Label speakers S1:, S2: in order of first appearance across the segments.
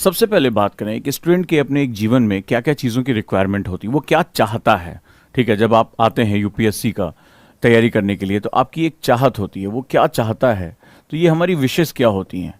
S1: सबसे पहले बात करें कि स्टूडेंट के अपने एक जीवन में क्या-क्या चीज़ों की रिक्वायरमेंट होती है, वो क्या चाहता है, ठीक है? जब आप आते हैं यूपीएससी का तैयारी करने के लिए तो आपकी एक चाहत होती है, वो क्या चाहता है? तो ये हमारी विशेज़ क्या होती हैं,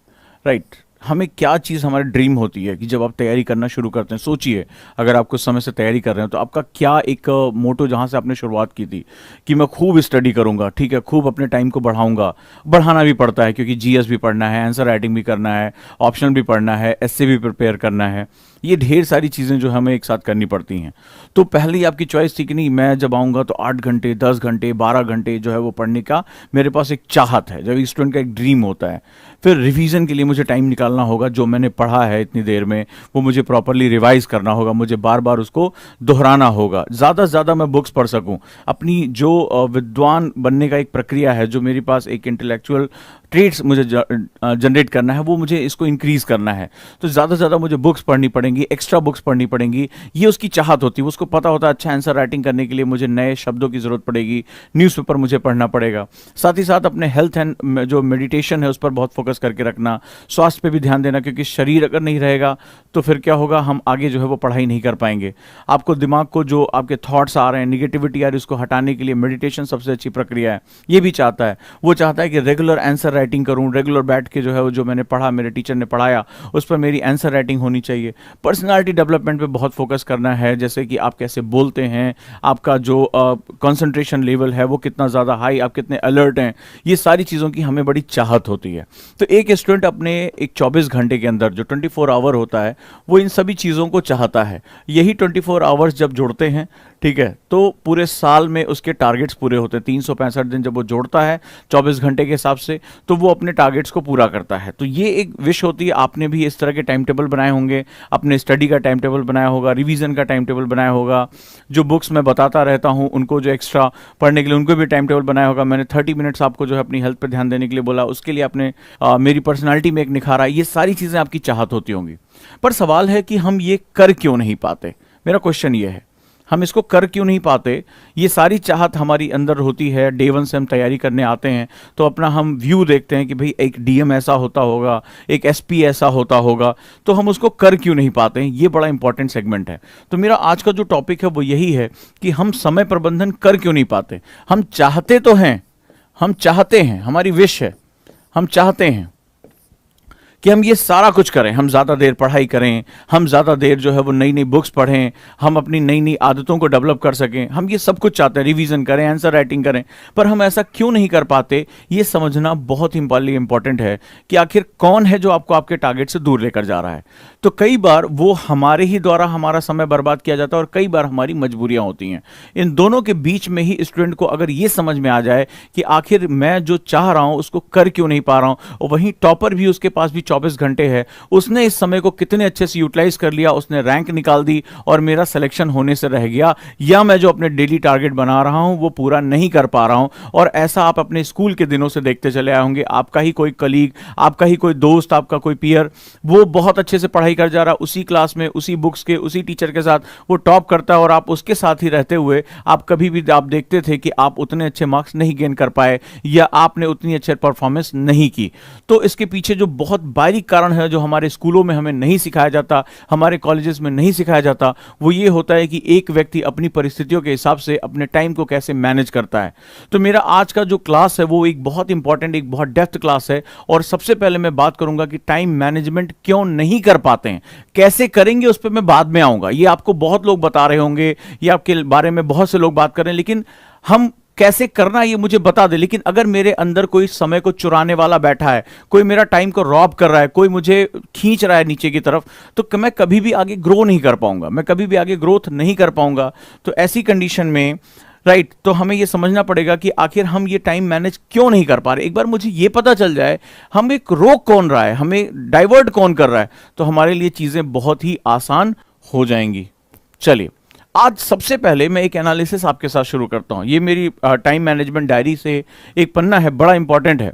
S1: राइट? हमें क्या चीज़ हमारी ड्रीम होती है कि जब आप तैयारी करना शुरू करते हैं, सोचिए अगर आप कुछ समय से तैयारी कर रहे हैं तो आपका क्या एक मोटो जहाँ से आपने शुरुआत की थी कि मैं खूब स्टडी करूँगा, ठीक है? खूब अपने टाइम को बढ़ाऊँगा, बढ़ाना भी पड़ता है क्योंकि जीएस भी पढ़ना है, आंसर राइटिंग भी करना है, ऑप्शनल भी पढ़ना है, एस्से भी प्रिपेयर करना है। ये ढेर सारी चीज़ें जो हमें एक साथ करनी पड़ती हैं। तो पहले ही आपकी चॉइस थी कि नहीं मैं जब आऊँगा तो 8 घंटे, 10 घंटे, 12 घंटे जो है वो पढ़ने का मेरे पास एक चाहत है, जब एक स्टूडेंट का एक ड्रीम होता है। फिर रिवीजन के लिए मुझे टाइम निकालना होगा, जो मैंने पढ़ा है इतनी देर में वो मुझे प्रॉपर्ली रिवाइज करना होगा, मुझे बार बार उसको दोहराना होगा, ज़्यादा से ज़्यादा मैं बुक्स पढ़ सकूं। अपनी जो विद्वान बनने का एक प्रक्रिया है, जो मेरे पास एक इंटेलेक्चुअल ट्रेड्स मुझे जनरेट करना है, वो मुझे इसको इंक्रीज़ करना है। तो ज़्यादा से ज़्यादा मुझे बुक्स पढ़नी पड़ेंगी, एक्स्ट्रा बुक्स पढ़नी पड़ेंगी। ये उसकी चाहत होती है, उसको पता होता है अच्छा आंसर राइटिंग करने के लिए मुझे नए शब्दों की ज़रूरत पड़ेगी, न्यूज़पेपर मुझे पढ़ना पड़ेगा। साथ ही साथ अपने हेल्थ एंड जो मेडिटेशन है उस पर बहुत फोकस करके रखना, स्वास्थ्य पे भी ध्यान देना, क्योंकि शरीर अगर नहीं रहेगा तो फिर क्या होगा, हम आगे जो है वो पढ़ाई नहीं कर पाएंगे। आपको दिमाग को जो आपके थॉट्स आ रहे हैं, निगेटिविटी आ रही है, उसको हटाने के लिए मेडिटेशन सबसे अच्छी प्रक्रिया है। ये भी चाहता है, वो चाहता है कि रेगुलर आंसर राइटिंग करूं, रेगुलर बैठ के जो है वो जो मैंने पढ़ा, मेरे टीचर ने पढ़ाया, उस पर मेरी आंसर राइटिंग होनी चाहिए। पर्सनालिटी डेवलपमेंट पे बहुत फोकस करना है, जैसे कि आप कैसे बोलते हैं, आपका जो कंसंट्रेशन लेवल है वो कितना ज़्यादा हाई, आप कितने अलर्ट हैं, ये सारी चीज़ों की हमें बड़ी चाहत होती है। तो एक स्टूडेंट अपने एक 24 घंटे के अंदर जो 24 आवर होता है वो इन सभी चीज़ों को चाहता है। यही 24 आवर्स जब जोड़ते हैं, ठीक है, तो पूरे साल में उसके टारगेट्स पूरे होते हैं। 365 दिन जब वो जोड़ता है 24 घंटे के हिसाब से, तो वो अपने टारगेट्स को पूरा करता है। तो ये एक विश होती है। आपने भी इस तरह के टाइम टेबल बनाए होंगे, अपने स्टडी का टाइम टेबल बनाया होगा, रिवीजन का टाइम टेबल बनाया होगा, जो बुक्स मैं बताता रहता हूँ उनको जो एक्स्ट्रा पढ़ने के लिए उनको भी टाइम टेबल बनाया होगा। मैंने 30 मिनट्स आपको जो है अपनी हेल्थ पर ध्यान देने के लिए बोला, उसके लिए आपने मेरी पर्सनैलिटी में एक निखारा। ये सारी चीज़ें आपकी चाहत होती होंगी, पर सवाल है कि हम ये कर क्यों नहीं पाते। मेरा क्वेश्चन ये है, हम इसको कर क्यों नहीं पाते। ये सारी चाहत हमारी अंदर होती है, डे वन से हम तैयारी करने आते हैं तो अपना हम व्यू देखते हैं कि भाई एक डीएम ऐसा होता होगा, एक एसपी ऐसा होता होगा, तो हम उसको कर क्यों नहीं पाते हैं। ये बड़ा इंपॉर्टेंट सेगमेंट है। तो मेरा आज का जो टॉपिक है वो यही है कि हम समय प्रबंधन कर क्यों नहीं पाते। हम चाहते तो हैं, हम चाहते हैं, हमारी विश है, हम चाहते हैं कि हम ये सारा कुछ करें, हम ज़्यादा देर पढ़ाई करें, हम ज़्यादा देर जो है वो नई नई बुक्स पढ़ें, हम अपनी नई नई आदतों को डेवलप कर सकें, हम ये सब कुछ चाहते हैं, रिवीजन करें, आंसर राइटिंग करें, पर हम ऐसा क्यों नहीं कर पाते। ये समझना बहुत ही इंपॉर्टेंट है कि आखिर कौन है जो आपको आपके टारगेट से दूर लेकर जा रहा है। तो कई बार वो हमारे ही द्वारा हमारा समय बर्बाद किया जाता है और कई बार हमारी मजबूरियाँ होती हैं। इन दोनों के बीच में ही स्टूडेंट को अगर ये समझ में आ जाए कि आखिर मैं जो चाह रहा हूँ उसको कर क्यों नहीं पा रहा हूँ, और वहीं टॉपर भी उसके पास भी 24 घंटे है, उसने इस समय को कितने अच्छे से यूटिलाइज कर लिया, उसने रैंक निकाल दी और मेरा सिलेक्शन होने से रह गया, या मैं जो अपने डेली टारगेट बना रहा हूं वो पूरा नहीं कर पा रहा हूं। और ऐसा आप अपने स्कूल के दिनों से देखते चले आए होंगे। आपका ही कोई कलीग, आपका ही कोई दोस्त, आपका कोई पीयर, वो बहुत अच्छे से पढ़ाई कर जा रहा, उसी क्लास में, उसी बुक्स के, उसी टीचर के साथ वो टॉप करता है, और आप उसके साथ ही रहते हुए आप कभी भी आप देखते थे कि आप उतने अच्छे मार्क्स नहीं गेन कर पाए या आपने उतनी अच्छी परफॉर्मेंस नहीं की। तो इसके पीछे जो बहुत बारीक कारण है, जो हमारे स्कूलों में हमें नहीं सिखाया जाता, हमारे कॉलेजेस में नहीं सिखाया जाता, वो ये होता है कि एक व्यक्ति अपनी परिस्थितियों के हिसाब से अपने टाइम को कैसे मैनेज करता है। तो मेरा आज का जो क्लास है वो एक बहुत इंपॉर्टेंट, एक बहुत डेप्थ क्लास है, और सबसे पहले मैं बात करूंगा कि टाइम मैनेजमेंट क्यों नहीं कर पाते हैं, कैसे करेंगे उस पर मैं बाद में आऊंगा। ये आपको बहुत लोग बता रहे होंगे, ये आपके बारे में बहुत से लोग बात कर रहे हैं, लेकिन हम कैसे करना ये मुझे बता दे। लेकिन अगर मेरे अंदर कोई समय को चुराने वाला बैठा है, कोई मेरा टाइम को रॉब कर रहा है, कोई मुझे खींच रहा है नीचे की तरफ, तो मैं कभी भी आगे ग्रो नहीं कर पाऊंगा, मैं कभी भी आगे ग्रोथ नहीं कर पाऊंगा। तो ऐसी कंडीशन में राइट, तो हमें यह समझना पड़ेगा कि आखिर हम ये टाइम मैनेज क्यों नहीं कर पा रहे। एक बार मुझे ये पता चल जाए हम एक रोक कौन रहा है, हमें डाइवर्ट कौन कर रहा है, तो हमारे लिए चीजें बहुत ही आसान हो जाएंगी। चलिए, आज सबसे पहले मैं एक एनालिसिस आपके साथ शुरू करता हूं। ये मेरी टाइम मैनेजमेंट डायरी से एक पन्ना है, बड़ा इंपॉर्टेंट है।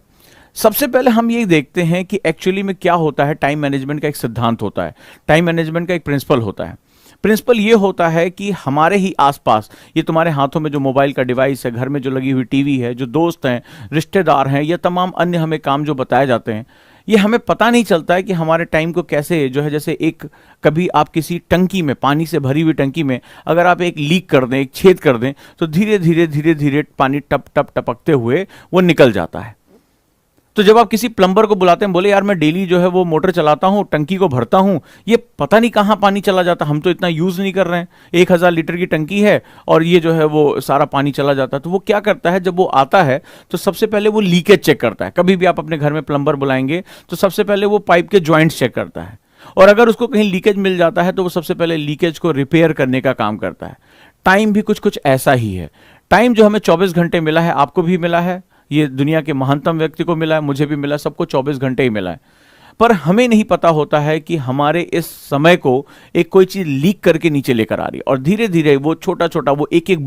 S1: सबसे पहले हम ये देखते हैं कि एक्चुअली में क्या होता है। टाइम मैनेजमेंट का एक सिद्धांत होता है, टाइम मैनेजमेंट का एक प्रिंसिपल होता है। प्रिंसिपल ये होता है कि हमारे ही आसपास, ये तुम्हारे हाथों में जो मोबाइल का डिवाइस है, घर में जो लगी हुई टीवी है, जो दोस्त हैं, रिश्तेदार हैं, या तमाम अन्य हमें काम जो बताए जाते हैं, ये हमें पता नहीं चलता है कि हमारे टाइम को कैसे जो है, जैसे एक कभी आप किसी टंकी में, पानी से भरी हुई टंकी में अगर आप एक लीक कर दें, एक छेद कर दें, तो धीरे धीरे धीरे धीरे पानी टप टप टपकते हुए वो निकल जाता है। तो जब आप किसी प्लम्बर को बुलाते हैं, बोले यार मैं डेली जो है वो मोटर चलाता हूँ, टंकी को भरता हूँ, ये पता नहीं कहाँ पानी चला जाता, हम तो इतना यूज़ नहीं कर रहे हैं, 1000 लीटर की टंकी है और ये जो है वो सारा पानी चला जाता है। तो वो क्या करता है, जब वो आता है तो सबसे पहले वो लीकेज चेक करता है। कभी भी आप अपने घर में प्लम्बर बुलाएंगे तो सबसे पहले वो पाइप के जॉइंट्स चेक करता है, और अगर उसको कहीं लीकेज मिल जाता है तो वो सबसे पहले लीकेज को रिपेयर करने का काम करता है। टाइम भी कुछ कुछ ऐसा ही है। टाइम जो हमें 24 घंटे मिला है, आपको भी मिला है, ये दुनिया के महानतम व्यक्ति को मिला है, मुझे भी मिला है, सबको 24 घंटे ही मिला है। पर हमें नहीं पता होता है कि हमारे इस समय को एक कोई चीज लीक करके नीचे लेकर आ रही है, और धीरे धीरे वो छोटा छोटा वो एक एक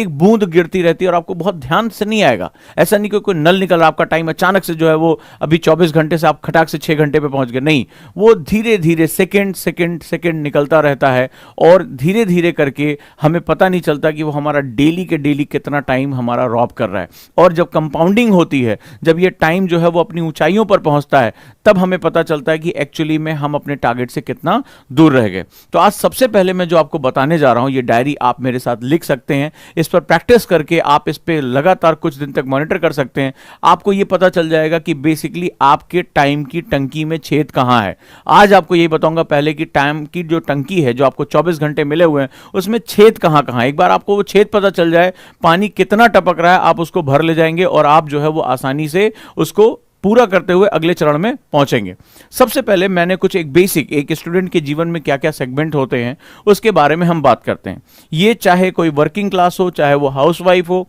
S1: बूंद गिरती रहती है, और आपको बहुत ध्यान से नहीं आएगा। ऐसा नहीं कि कोई नल निकल रहा, आपका टाइम अचानक से जो है वो अभी 24 घंटे से आप खटाक से 6 घंटे पे पहुंच गए, नहीं, वो धीरे धीरे सेकेंड सेकेंड सेकेंड निकलता रहता है, और धीरे धीरे करके हमें पता नहीं चलता कि वो हमारा डेली के डेली कितना टाइम हमारा रॉब कर रहा है। और जब कंपाउंडिंग होती है, जब ये टाइम जो है वो अपनी ऊंचाइयों पर पहुंचता है, तब हमें पता चलता है कि एक्चुअली में हम अपने टारगेट से कितना दूर रह गए। तो आज सबसे पहले मैं जो आपको बताने जा रहा हूं, ये डायरी आप मेरे साथ लिख सकते हैं, इस पर प्रैक्टिस करके आप इस पे लगातार कुछ दिन तक मॉनिटर कर सकते हैं। आपको ये पता चल जाएगा कि बेसिकली आपके टाइम की टंकी में छेद कहां है। आज आपको यही बताऊंगा पहले कि टाइम की जो टंकी है, जो आपको 24 घंटे मिले हुए हैं, उसमें छेद कहां कहां है। एक बार आपको वो छेद पता चल जाए, पानी कितना टपक रहा है, आप उसको भर ले जाएंगे और आप जो है वो आसानी से उसको पूरा करते हुए अगले चरण में पहुंचेंगे। सबसे पहले मैंने कुछ एक बेसिक, एक स्टूडेंट के जीवन में क्या क्या सेगमेंट होते हैं उसके बारे में हम बात करते हैं। ये चाहे कोई वर्किंग क्लास हो, चाहे वो हाउसवाइफ हो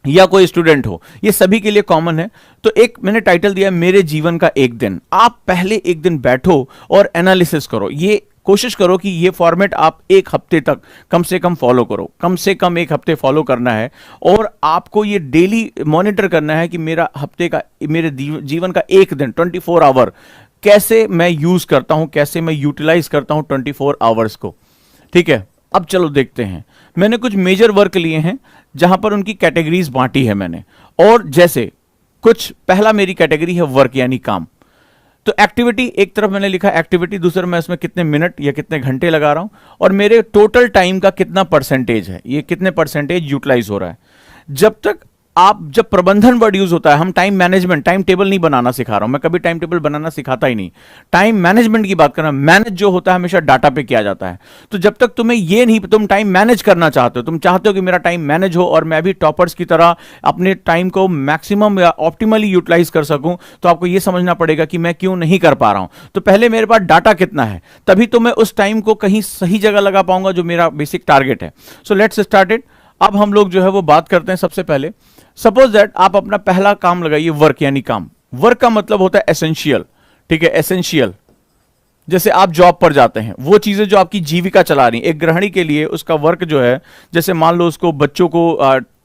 S1: या कोई स्टूडेंट हो, ये सभी के लिए कॉमन है। तो एक मैंने टाइटल दिया है, मेरे जीवन का एक दिन। आप पहले एक दिन बैठो और एनालिसिस करो। ये कोशिश करो कि ये फॉर्मेट आप एक हफ्ते तक कम से कम फॉलो करो, कम से कम एक हफ्ते फॉलो करना है, और आपको ये डेली मॉनिटर करना है कि मेरा हफ्ते का, मेरे जीवन का एक दिन 24 आवर कैसे मैं यूज करता हूं, कैसे मैं यूटिलाइज करता हूं 24 आवर्स को। ठीक है, अब चलो देखते हैं। मैंने कुछ मेजर वर्क लिए हैं जहां पर उनकी कैटेगरीज बांटी है मैंने, और जैसे कुछ, पहला मेरी कैटेगरी है वर्क यानी काम। तो एक्टिविटी एक तरफ मैंने लिखा एक्टिविटी, दूसरा मैं इसमें कितने मिनट या कितने घंटे लगा रहा हूं, और मेरे टोटल टाइम का कितना परसेंटेज है, ये कितने परसेंटेज यूटिलाइज हो रहा है। जब प्रबंधन वर्ड यूज होता है, हम टाइम मैनेजमेंट, टाइम टेबल नहीं बनाना सिखा रहा हूं मैं, कभी टाइम टेबल बनाना सिखाता ही नहीं, टाइम मैनेजमेंट की बात कर रहा हूं। मैनेज जो होता है हमेशा डाटा पे किया जाता है। तो जब तक तुम्हें ये नहीं, तुम टाइम मैनेज करना चाहते हो, तुम चाहते हो कि मेरा टाइम मैनेज हो और मैं भी टॉपर्स की तरह अपने टाइम को मैक्सिमम या ऑप्टिमली यूटिलाइज कर सकूं, तो आपको यह समझना पड़ेगा कि मैं क्यों नहीं कर पा रहा हूं। तो पहले मेरे पास डाटा कितना है, तभी तो मैं उस टाइम को कहीं सही जगह लगा पाऊंगा जो मेरा बेसिक टारगेट है। So let's start it. अब हम लोग जो है वो बात करते हैं। सबसे पहले सपोज दैट आप अपना पहला काम लगाइए वर्क यानी काम। वर्क का मतलब होता है एसेंशियल। ठीक है, एसेंशियल, जैसे आप जॉब पर जाते हैं, वो चीजें जो आपकी जीविका चला रही हैं। एक गृहिणी के लिए उसका वर्क जो है, जैसे मान लो उसको बच्चों को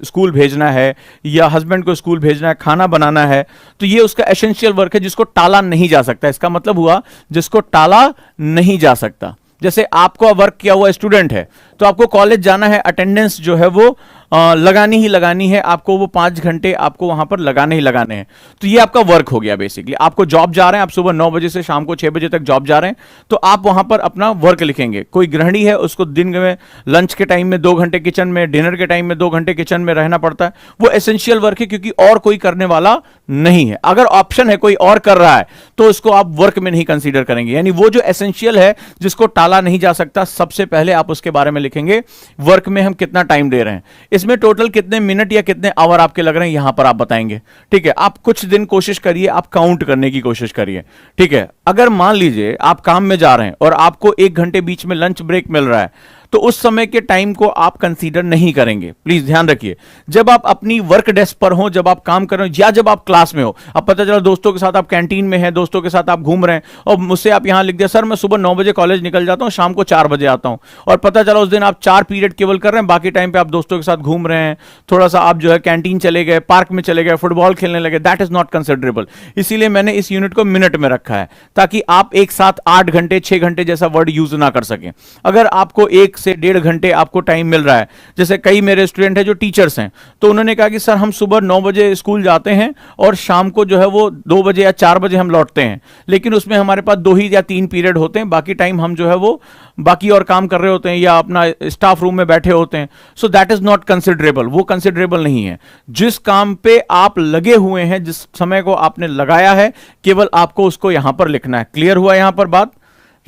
S1: स्कूल भेजना है या हस्बैंड को स्कूल भेजना है, खाना बनाना है, तो ये उसका एसेंशियल वर्क है जिसको टाला नहीं जा सकता। इसका मतलब हुआ जिसको टाला नहीं जा सकता। जैसे आपको वर्क किया हुआ स्टूडेंट है, तो आपको कॉलेज जाना है, अटेंडेंस जो है वो लगानी ही लगानी है, आपको वो 5 घंटे आपको वहां पर लगाने ही लगाने हैं। तो ये आपका वर्क हो गया बेसिकली। आपको जॉब जा रहे हैं, आप सुबह 9 बजे से शाम को 6 बजे तक जॉब जा रहे हैं, तो आप वहां पर अपना वर्क लिखेंगे। कोई गृहिणी है, उसको दिन में लंच के टाइम में 2 घंटे किचन में, डिनर के टाइम में 2 घंटे किचन में रहना पड़ता है। वो एसेंशियल वर्क है क्योंकि और कोई करने वाला नहीं है। अगर ऑप्शन है कोई और कर रहा है तो उसको आप वर्क में नहीं कंसीडर करेंगे। यानी वो जो एसेंशियल है जिसको टाला नहीं जा सकता, सबसे पहले आप उसके बारे में लिखेंगे। वर्क में हम कितना टाइम दे रहे हैं, इसमें टोटल कितने मिनट या कितने आवर आपके लग रहे हैं, यहां पर आप बताएंगे। ठीक है, आप कुछ दिन कोशिश करिए, आप काउंट करने की कोशिश करिए। ठीक है, अगर मान लीजिए आप काम में जा रहे हैं और आपको 1 घंटे बीच में लंच ब्रेक मिल रहा है, तो उस समय के टाइम को आप कंसीडर नहीं करेंगे। प्लीज ध्यान रखिए, जब आप अपनी वर्क डेस्क पर हो, जब आप काम कर रहे हो, या जब आप क्लास में हो, अब पता चला दोस्तों के साथ आप कैंटीन में हैं, दोस्तों के साथ आप घूम रहे हैं, और मुझसे आप यहां लिख दिया सर मैं सुबह 9 बजे कॉलेज निकल जाता हूं, शाम को 4 बजे आता हूं, और पता चला उस दिन आप 4 पीरियड केवल कर रहे हैं, बाकी टाइम पे आप दोस्तों के साथ घूम रहे हैं, थोड़ा सा आप जो है कैंटीन चले गए, पार्क में चले गए, फुटबॉल खेलने लगे, दैट इज नॉट कंसिडरेबल। इसीलिए मैंने इस यूनिट को मिनट में रखा है, ताकि आप एक साथ 8 घंटे 6 घंटे जैसा वर्ड यूज ना कर सकें। अगर आपको एक से 1.5 घंटे आपको टाइम मिल रहा है, जैसे कई मेरे स्टूडेंट हैं जो टीचर्स हैं, तो उन्होंने कहा कि सर हम सुबह 9 बजे स्कूल जाते हैं और शाम को जो है वो 2 बजे या 4 बजे हम लौटते हैं, लेकिन उसमें हमारे पास 2 ही या 3 पीरियड होते हैं, बाकी टाइम हम जो है वो बाकी और काम कर रहे होते हैं या अपना स्टाफ रूम में बैठे होते हैं। So that is not considerable, वो कंसिडरेबल नहीं है। जिस काम पे आप लगे हुए हैं, जिस समय को आपने लगाया है, केवल आपको उसको यहां पर लिखना है। क्लियर हुआ यहां पर बात?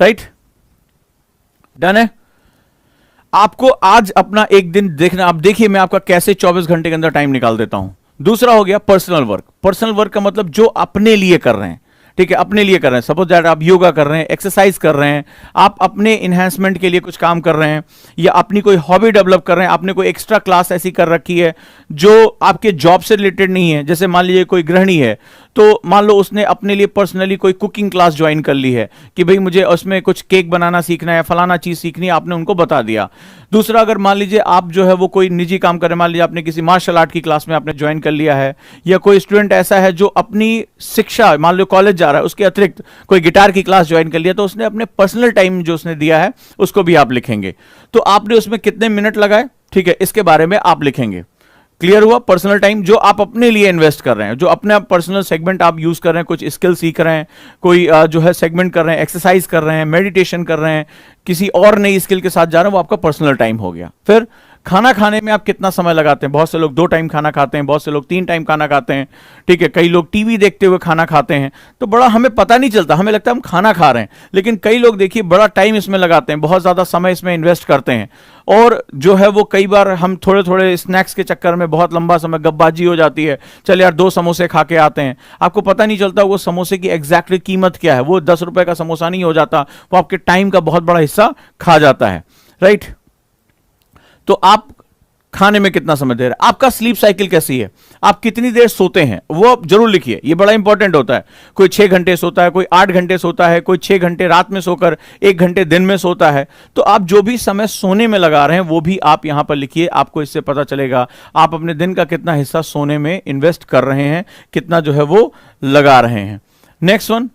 S1: राइट, डन है। आपको आज अपना एक दिन देखना, आप देखिए मैं आपका कैसे 24 घंटे के अंदर टाइम निकाल देता हूं। दूसरा हो गया पर्सनल वर्क। पर्सनल वर्क का मतलब जो अपने लिए कर रहे हैं, ठीक है, अपने लिए कर रहे हैं। सपोज दैट आप योगा कर रहे हैं, एक्सरसाइज कर रहे हैं, आप अपने इन्हेंसमेंट के लिए कुछ काम कर रहे हैं, या अपनी कोई हॉबी डेवलप कर रहे हैं, आपने कोई एक्स्ट्रा क्लास ऐसी कर रखी है जो आपके जॉब से रिलेटेड नहीं है। जैसे मान लीजिए कोई गृहिणी है, तो मान लो उसने अपने लिए पर्सनली कोई कुकिंग क्लास ज्वाइन कर ली है कि भाई मुझे उसमें कुछ केक बनाना सीखना है, फलाना चीज सीखनी है, आपने उनको बता दिया। दूसरा, अगर मान लीजिए आप जो है वो कोई निजी काम कर रहे हैं, मान लीजिए आपने किसी मार्शल आर्ट की क्लास में आपने ज्वाइन कर लिया है, या कोई स्टूडेंट ऐसा है जो अपनी शिक्षा, मान लो कॉलेज जा रहा है, उसके अतिरिक्त कोई गिटार की क्लास ज्वाइन कर लिया, तो उसने अपने पर्सनल टाइम जो उसने दिया है उसको भी आप लिखेंगे। तो आपने उसमें कितने मिनट लगाए, ठीक है, इसके बारे में आप लिखेंगे। क्लियर हुआ? पर्सनल टाइम जो आप अपने लिए इन्वेस्ट कर रहे हैं, जो अपने पर्सनल सेगमेंट आप यूज कर रहे हैं, कुछ स्किल सीख रहे हैं, कोई जो है सेगमेंट कर रहे हैं, एक्सरसाइज कर रहे हैं, मेडिटेशन कर रहे हैं, किसी और नई स्किल के साथ जा रहे हैं, वो आपका पर्सनल टाइम हो गया। फिर खाना खाने में आप कितना समय लगाते हैं? बहुत से लोग 2 टाइम खाना खाते हैं, बहुत से लोग 3 टाइम खाना खाते हैं, ठीक है, कई लोग टीवी देखते हुए खाना खाते हैं, तो बड़ा हमें पता नहीं चलता, हमें लगता है हम खाना खा रहे हैं, लेकिन कई लोग देखिए बड़ा टाइम इसमें लगाते हैं, बहुत ज्यादा समय इसमें इन्वेस्ट करते हैं, और जो है वो कई बार हम थोड़े थोड़े स्नैक्स के चक्कर में बहुत लंबा समय गप्पबाजी हो जाती है। चल यार 2 समोसे खा के आते हैं, आपको पता नहीं चलता वो समोसे की एग्जैक्टली कीमत क्या है, वो 10 रुपए का समोसा नहीं हो जाता, वो आपके टाइम का बहुत बड़ा हिस्सा खा जाता है। राइट, तो आप खाने में कितना समय दे रहे हैं, आपका स्लीप साइकिल कैसी है, आप कितनी देर सोते हैं, वो आप जरूर लिखिए, ये बड़ा इंपॉर्टेंट होता है। कोई 6 घंटे सोता है, कोई 8 घंटे सोता है, कोई 6 घंटे रात में सोकर 1 घंटे दिन में सोता है, तो आप जो भी समय सोने में लगा रहे हैं वो भी आप यहां पर लिखिए। आपको इससे पता चलेगा आप अपने दिन का कितना हिस्सा सोने में इन्वेस्ट कर रहे हैं, कितना जो है वो लगा रहे हैं। Next one,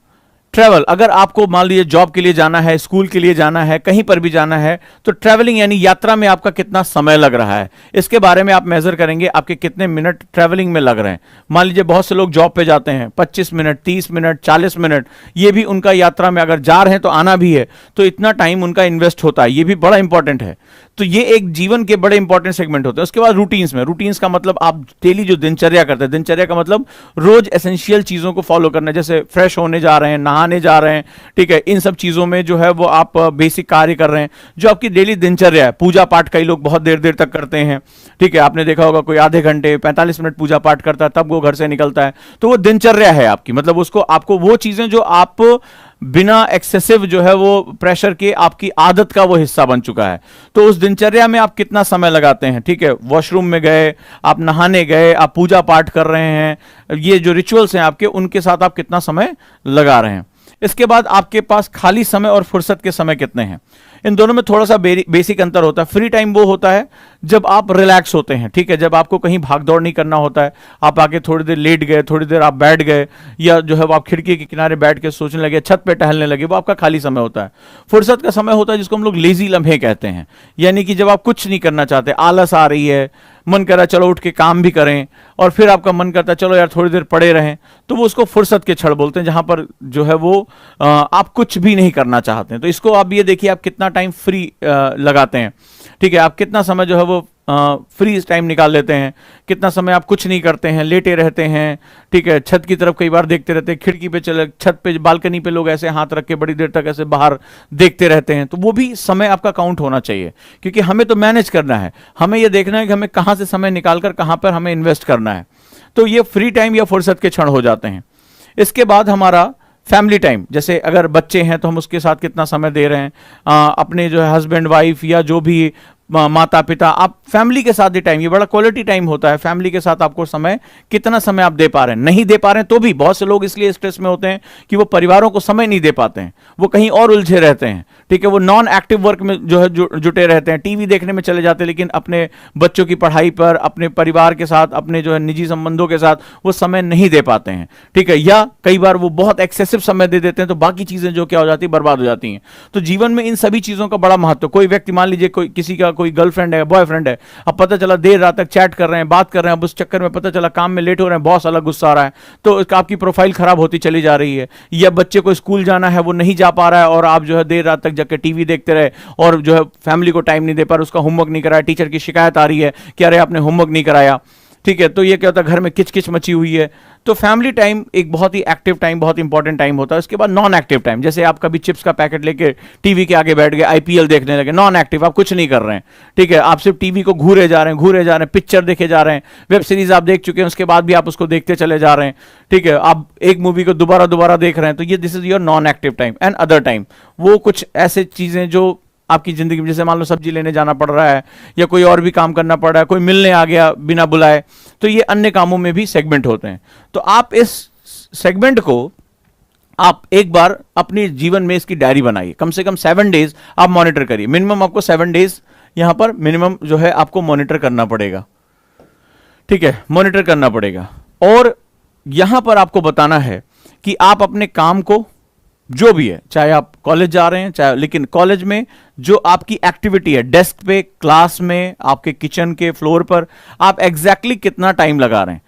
S1: travel. अगर आपको मान लीजिए जॉब के लिए जाना है, स्कूल के लिए जाना है, कहीं पर भी जाना है, तो ट्रैवलिंग यानी यात्रा में आपका कितना समय लग रहा है, इसके बारे में आप मेजर करेंगे, आपके कितने मिनट ट्रैवलिंग में लग रहे हैं। मान लीजिए बहुत से लोग जॉब पे जाते हैं, 25 मिनट, 30 मिनट, 40 मिनट, ये भी उनका यात्रा में, अगर जा रहे हैं तो आना भी है, तो इतना टाइम उनका इन्वेस्ट होता है, ये भी बड़ा इंपॉर्टेंट है। तो ये एक जीवन के बड़े इंपॉर्टेंट सेगमेंट होते हैं। उसके बाद रूटीन्स में, रूटीन्स का मतलब आप डेली जो दिनचर्या करते हैं, दिनचर्या का मतलब रोज एसेंशियल चीजों को फॉलो करना, जैसे फ्रेश होने जा रहे हैं, नहाने जा रहे हैं, ठीक है, इन सब चीजों में जो है वो आप बेसिक कार्य कर रहे हैं, जो आपकी डेली दिनचर्या है। पूजा पाठ कई लोग बहुत देर देर तक करते हैं, ठीक है, आपने देखा होगा कोई आधे घंटे 45 मिनट पूजा पाठ करता है, तब वो घर से निकलता है, तो वो दिनचर्या है आपकी, मतलब उसको आपको वो चीजें जो आप बिना एक्सेसिव जो है वो प्रेशर के आपकी आदत का वो हिस्सा बन चुका है, तो उस दिनचर्या में आप कितना समय लगाते हैं, ठीक है, वॉशरूम में गए, आप नहाने गए, आप पूजा पाठ कर रहे हैं, ये जो रिचुअल्स हैं आपके, उनके साथ आप कितना समय लगा रहे हैं। इसके बाद आपके पास खाली समय और फुर्सत के समय कितने हैं, इन दोनों में थोड़ा सा बेसिक अंतर होता है। फ्री टाइम वो होता है जब आप रिलैक्स होते हैं, ठीक है, जब आपको कहीं भाग दौड़ नहीं करना होता है, आप आके थोड़ी देर लेट गए, थोड़ी देर आप बैठ गए, या जो है वो आप खिड़की के किनारे बैठ के सोचने लगे, छत पे टहलने लगे, वो आपका खाली समय होता है। फुर्सत का समय होता है जिसको हम लोग लेजी लम्हे कहते हैं, यानी कि जब आप कुछ नहीं करना चाहते, आलस आ रही है, मन कर रहा है चलो उठ के काम भी करें, और फिर आपका मन करता है चलो यार थोड़ी देर पड़े रहें, तो वो उसको फुर्सत के क्षण बोलते हैं, जहां पर जो है वो आप कुछ भी नहीं करना चाहते हैं। तो इसको आप ये देखिए आप कितना टाइम फ्री लगाते हैं, ठीक है, आप कितना समय जो है वो फ्री टाइम निकाल लेते हैं, कितना समय आप कुछ नहीं करते हैं, लेटे रहते हैं, ठीक है, छत की तरफ कई बार देखते रहते हैं, खिड़की पे चले, छत पे बालकनी पे लोग ऐसे हाथ रख के बड़ी देर तक ऐसे बाहर देखते रहते हैं, तो वो भी समय आपका काउंट होना चाहिए, क्योंकि हमें तो मैनेज करना है, हमें ये देखना है कि हमें कहाँ से समय निकालकर कहाँ पर हमें इन्वेस्ट करना है। तो ये फ्री टाइम या फुर्सत के क्षण हो जाते हैं। इसके बाद हमारा फैमिली टाइम, जैसे अगर बच्चे हैं तो हम उसके साथ कितना समय दे रहे हैं, अपने जो है हस्बैंड वाइफ या जो भी माता पिता, आप फैमिली के साथ ही टाइम, ये बड़ा क्वालिटी टाइम होता है। फैमिली के साथ आपको समय, कितना समय आप दे पा रहे हैं, नहीं दे पा रहे हैं तो भी बहुत से लोग इसलिए स्ट्रेस में होते हैं कि वो परिवारों को समय नहीं दे पाते हैं, वो कहीं और उलझे रहते हैं, ठीक है, वो नॉन एक्टिव वर्क में जो है जुटे रहते हैं, टीवी देखने में चले जाते हैं, लेकिन अपने बच्चों की पढ़ाई पर, अपने परिवार के साथ, अपने जो है निजी संबंधों के साथ वो समय नहीं दे पाते हैं, ठीक है, या कई बार वो बहुत एक्सेसिव समय दे देते हैं, तो बाकी चीजें जो क्या हो जाती है, बर्बाद हो जाती हैं। तो जीवन में इन सभी चीजों का बड़ा महत्व। कोई व्यक्ति, मान लीजिए कोई किसी का कोई गर्लफ्रेंड है, बॉयफ्रेंड है, अब पता चला देर रात तक चैट कर रहे हैं, बात कर रहे हैं, अब उस चक्कर में पता चला काम में लेट हो रहे हैं, बॉस अलग गुस्सा आ रहा है, तो आपकी प्रोफाइल खराब होती चली जा रही है। या बच्चे को स्कूल जाना है, वो नहीं जा पा रहा है, और आप जो है देर रात तक जाकर टीवी देखते रहे और जो है फैमिली को टाइम नहीं दे पा रहे, उसका होमवर्क नहीं कराया, टीचर की शिकायत आ रही है कि अरे आपने होमवर्क नहीं कराया, ठीक है, तो ये क्या होता है, घर में किचकिच मची हुई है। तो फैमिली टाइम एक बहुत ही एक्टिव टाइम, बहुत इंपॉर्टेंट टाइम होता है। उसके बाद नॉन एक्टिव टाइम, जैसे आप कभी चिप्स का पैकेट लेके टीवी के आगे बैठ गए, आईपीएल देखने लगे, नॉन एक्टिव, आप कुछ नहीं कर रहे हैं, ठीक है, आप सिर्फ टीवी को घूरे जा रहे हैं, घूरे जा रहे हैं, पिक्चर देखे जा रहे हैं, वेब सीरीज आप देख चुके हैं, उसके बाद भी आप उसको देखते चले जा रहे हैं, ठीक है, आप एक मूवी को दोबारा दोबारा देख रहे हैं, तो ये this is your non active time. And other time, वो कुछ ऐसे चीजें जो आपकी जिंदगी में, जैसे मान लो सब्जी लेने जाना पड़ रहा है, या कोई और भी काम करना पड़ रहा है, कोई मिलने आ गया बिना बुलाए, तो ये अन्य कामों में भी सेगमेंट होते हैं। तो आप इस सेगमेंट को आप एक बार अपने जीवन में इसकी डायरी बनाइए, कम से कम 7 डेज आप मॉनिटर करिए। मिनिमम आपको 7 डेज यहां पर मिनिमम जो है आपको मॉनिटर करना पड़ेगा, ठीक है, मॉनिटर करना पड़ेगा। और यहां पर आपको बताना है कि आप अपने काम को, जो भी है, चाहे आप कॉलेज जा रहे हैं, चाहे, लेकिन कॉलेज में जो आपकी एक्टिविटी है, डेस्क पे, क्लास में, आपके किचन के फ्लोर पर, आप एग्जैक्टली कितना टाइम लगा रहे हैं,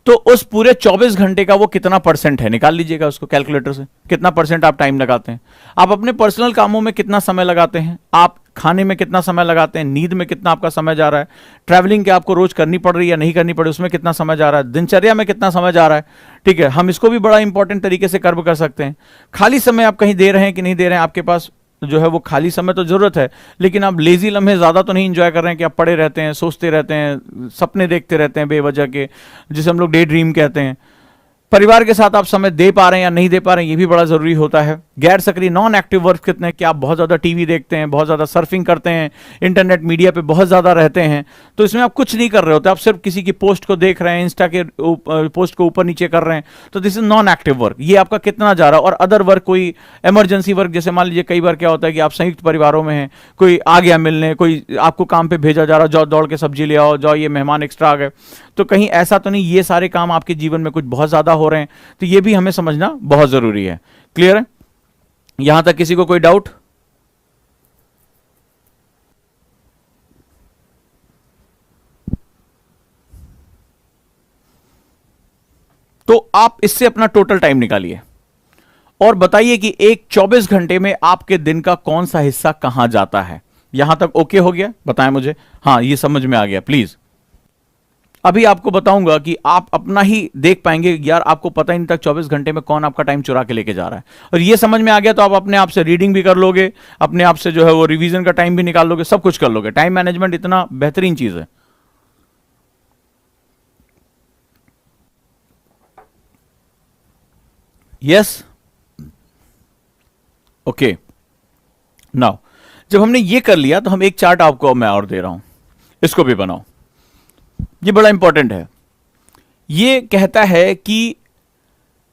S1: तो उस पूरे 24 घंटे का वो कितना परसेंट है, निकाल लीजिएगा उसको कैलकुलेटर से, कितना परसेंट आप टाइम लगाते हैं। आप अपने पर्सनल कामों में कितना समय लगाते हैं, आप खाने में कितना समय लगाते हैं, नींद में कितना आपका समय जा रहा है, ट्रैवलिंग क्या आपको रोज करनी पड़ रही है या नहीं करनी पड़ रही, उसमें कितना समय जा रहा है, दिनचर्या में कितना समय जा रहा है, ठीक है, हम इसको भी बड़ा इंपॉर्टेंट तरीके से कर्व कर सकते हैं। खाली समय आप कहीं दे रहे हैं कि नहीं दे रहे हैं, आपके पास जो है वो खाली समय तो जरूरत है, लेकिन आप लेजी लम्हे ज्यादा तो नहीं एंजॉय कर रहे हैं कि आप पड़े रहते हैं, सोचते रहते हैं, सपने देखते रहते हैं बेवजह के, जिसे हम लोग डे ड्रीम कहते हैं। परिवार के साथ आप समय दे पा रहे हैं या नहीं दे पा रहे हैं, ये भी बड़ा जरूरी होता है। गैर सक्रिय नॉन एक्टिव वर्क कितने, कि आप बहुत ज्यादा टीवी देखते हैं, बहुत ज्यादा सर्फिंग करते हैं, इंटरनेट मीडिया पे बहुत ज्यादा रहते हैं, तो इसमें आप कुछ नहीं कर रहे होते, आप सिर्फ किसी की पोस्ट को देख रहे हैं, इंस्टा के पोस्ट को ऊपर नीचे कर रहे हैं, तो this is non active work, ये आपका कितना जा रहा है। और अदर वर्क, कोई इमरजेंसी वर्क, जैसे मान लीजिए कई बार क्या होता है कि आप संयुक्त परिवारों में हैं, कोई आ गया मिलने, कोई आपको काम पे भेजा जा रहा, जाओ दौड़ के सब्जी ले आओ, जाओ ये मेहमान एक्स्ट्रा आ गए, तो कहीं ऐसा तो नहीं ये सारे काम आपके जीवन में कुछ बहुत ज्यादा हो रहे हैं, तो ये भी हमें समझना बहुत जरूरी है। क्लियर है यहां तक, किसी को कोई डाउट? तो आप इससे अपना टोटल टाइम निकालिए और बताइए कि एक 24 घंटे में आपके दिन का कौन सा हिस्सा कहां जाता है। यहां तक ओके हो गया? बताएं मुझे, हाँ ये समझ में आ गया प्लीज। अभी आपको बताऊंगा कि आप अपना ही देख पाएंगे, यार आपको पता ही नहीं तक 24 घंटे में कौन आपका टाइम चुरा के लेके जा रहा है। और ये समझ में आ गया तो आप अपने आप से रीडिंग भी कर लोगे, अपने आप से जो है वो रिवीजन का टाइम भी निकाल लोगे, सब कुछ कर लोगे। टाइम मैनेजमेंट इतना बेहतरीन चीज है। Yes, okay. नाउ जब हमने ये कर लिया तो हम एक चार्ट आपको मैं और दे रहा हूं, इसको भी बनाओ, ये बड़ा इंपॉर्टेंट है। ये कहता है कि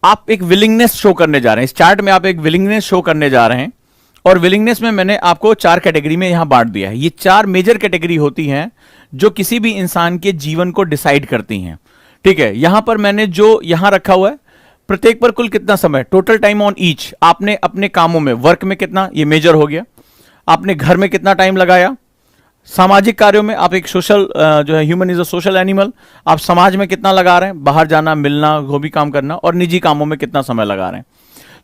S1: आप एक विलिंगनेस शो करने जा रहे हैं। इस चार्ट में आप एक विलिंगनेस शो करने जा रहे हैं, और विलिंगनेस में मैंने आपको 4 कैटेगरी में यहां बांट दिया है। ये 4 मेजर कैटेगरी होती हैं जो किसी भी इंसान के जीवन को डिसाइड करती हैं, ठीक है। यहां पर मैंने जो यहां रखा हुआ है, प्रत्येक पर कुल कितना समय, टोटल टाइम ऑन ईच, आपने अपने कामों में, वर्क में कितना, ये मेजर हो गया। आपने घर में कितना टाइम लगाया, सामाजिक कार्यों में, आप एक सोशल जो है, human is a social animal, आप समाज में कितना लगा रहे हैं, बाहर जाना, मिलना, वो भी काम करना, और निजी कामों में कितना समय लगा रहे हैं।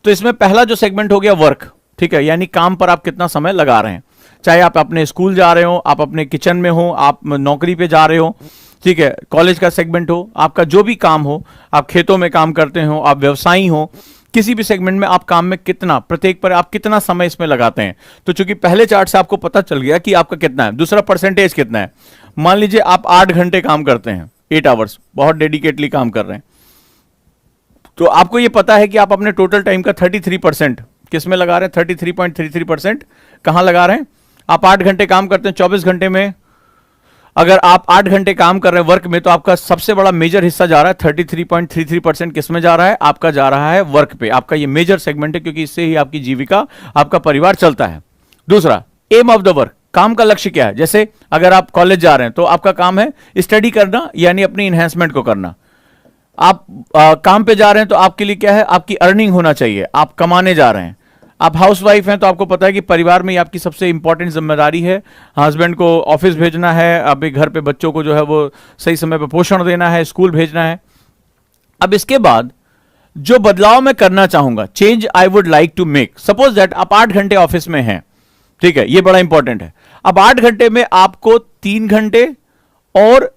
S1: तो इसमें पहला जो सेगमेंट हो गया वर्क, ठीक है, यानी काम पर आप कितना समय लगा रहे हैं। चाहे आप अपने स्कूल जा रहे हो, आप अपने किचन में हो, आप नौकरी पे जा रहे हो, ठीक है, कॉलेज का सेगमेंट हो, आपका जो भी काम हो, आप खेतों में काम करते हो, आप व्यवसायी हो, किसी भी सेगमेंट में आप काम में कितना, प्रत्येक पर आप कितना समय इसमें लगाते हैं। तो चूंकि पहले चार्ट से आपको पता चल गया कि आपका कितना है, दूसरा परसेंटेज कितना है। मान लीजिए आप 8 घंटे काम करते हैं, 8 आवर्स, बहुत डेडिकेटली काम कर रहे हैं, तो आपको यह पता है कि आप अपने टोटल टाइम का 33% किस में लगा रहे हैं, 33.33% कहां लगा रहे हैं, आप 8 घंटे काम करते हैं, 24 घंटे में अगर आप 8 घंटे काम कर रहे हैं वर्क में, तो आपका सबसे बड़ा मेजर हिस्सा जा रहा है 33.33% किस में जा रहा है? आपका जा रहा है वर्क पे। आपका ये मेजर सेगमेंट है, क्योंकि इससे ही आपकी जीविका, आपका परिवार चलता है। दूसरा, एम ऑफ द वर्क, काम का लक्ष्य क्या है? जैसे अगर आप कॉलेज जा रहे हैं तो आपका काम है स्टडी करना, यानी अपनी इन्हेंसमेंट को करना। आप काम पे जा रहे हैं तो आपके लिए क्या है? आपकी अर्निंग होना चाहिए, आप कमाने जा रहे हैं। आप हाउसवाइफ हैं तो आपको पता है कि परिवार में आपकी सबसे इंपॉर्टेंट जिम्मेदारी है, हस्बैंड को ऑफिस भेजना है, अभी घर पे बच्चों को जो है वो सही समय पर पोषण देना है, स्कूल भेजना है। अब इसके बाद जो बदलाव मैं करना चाहूंगा, change I would like to make, suppose that आप 8 घंटे ऑफिस में हैं, ठीक है, ये बड़ा इंपॉर्टेंट है। अब 8 घंटे में आपको 3 घंटे और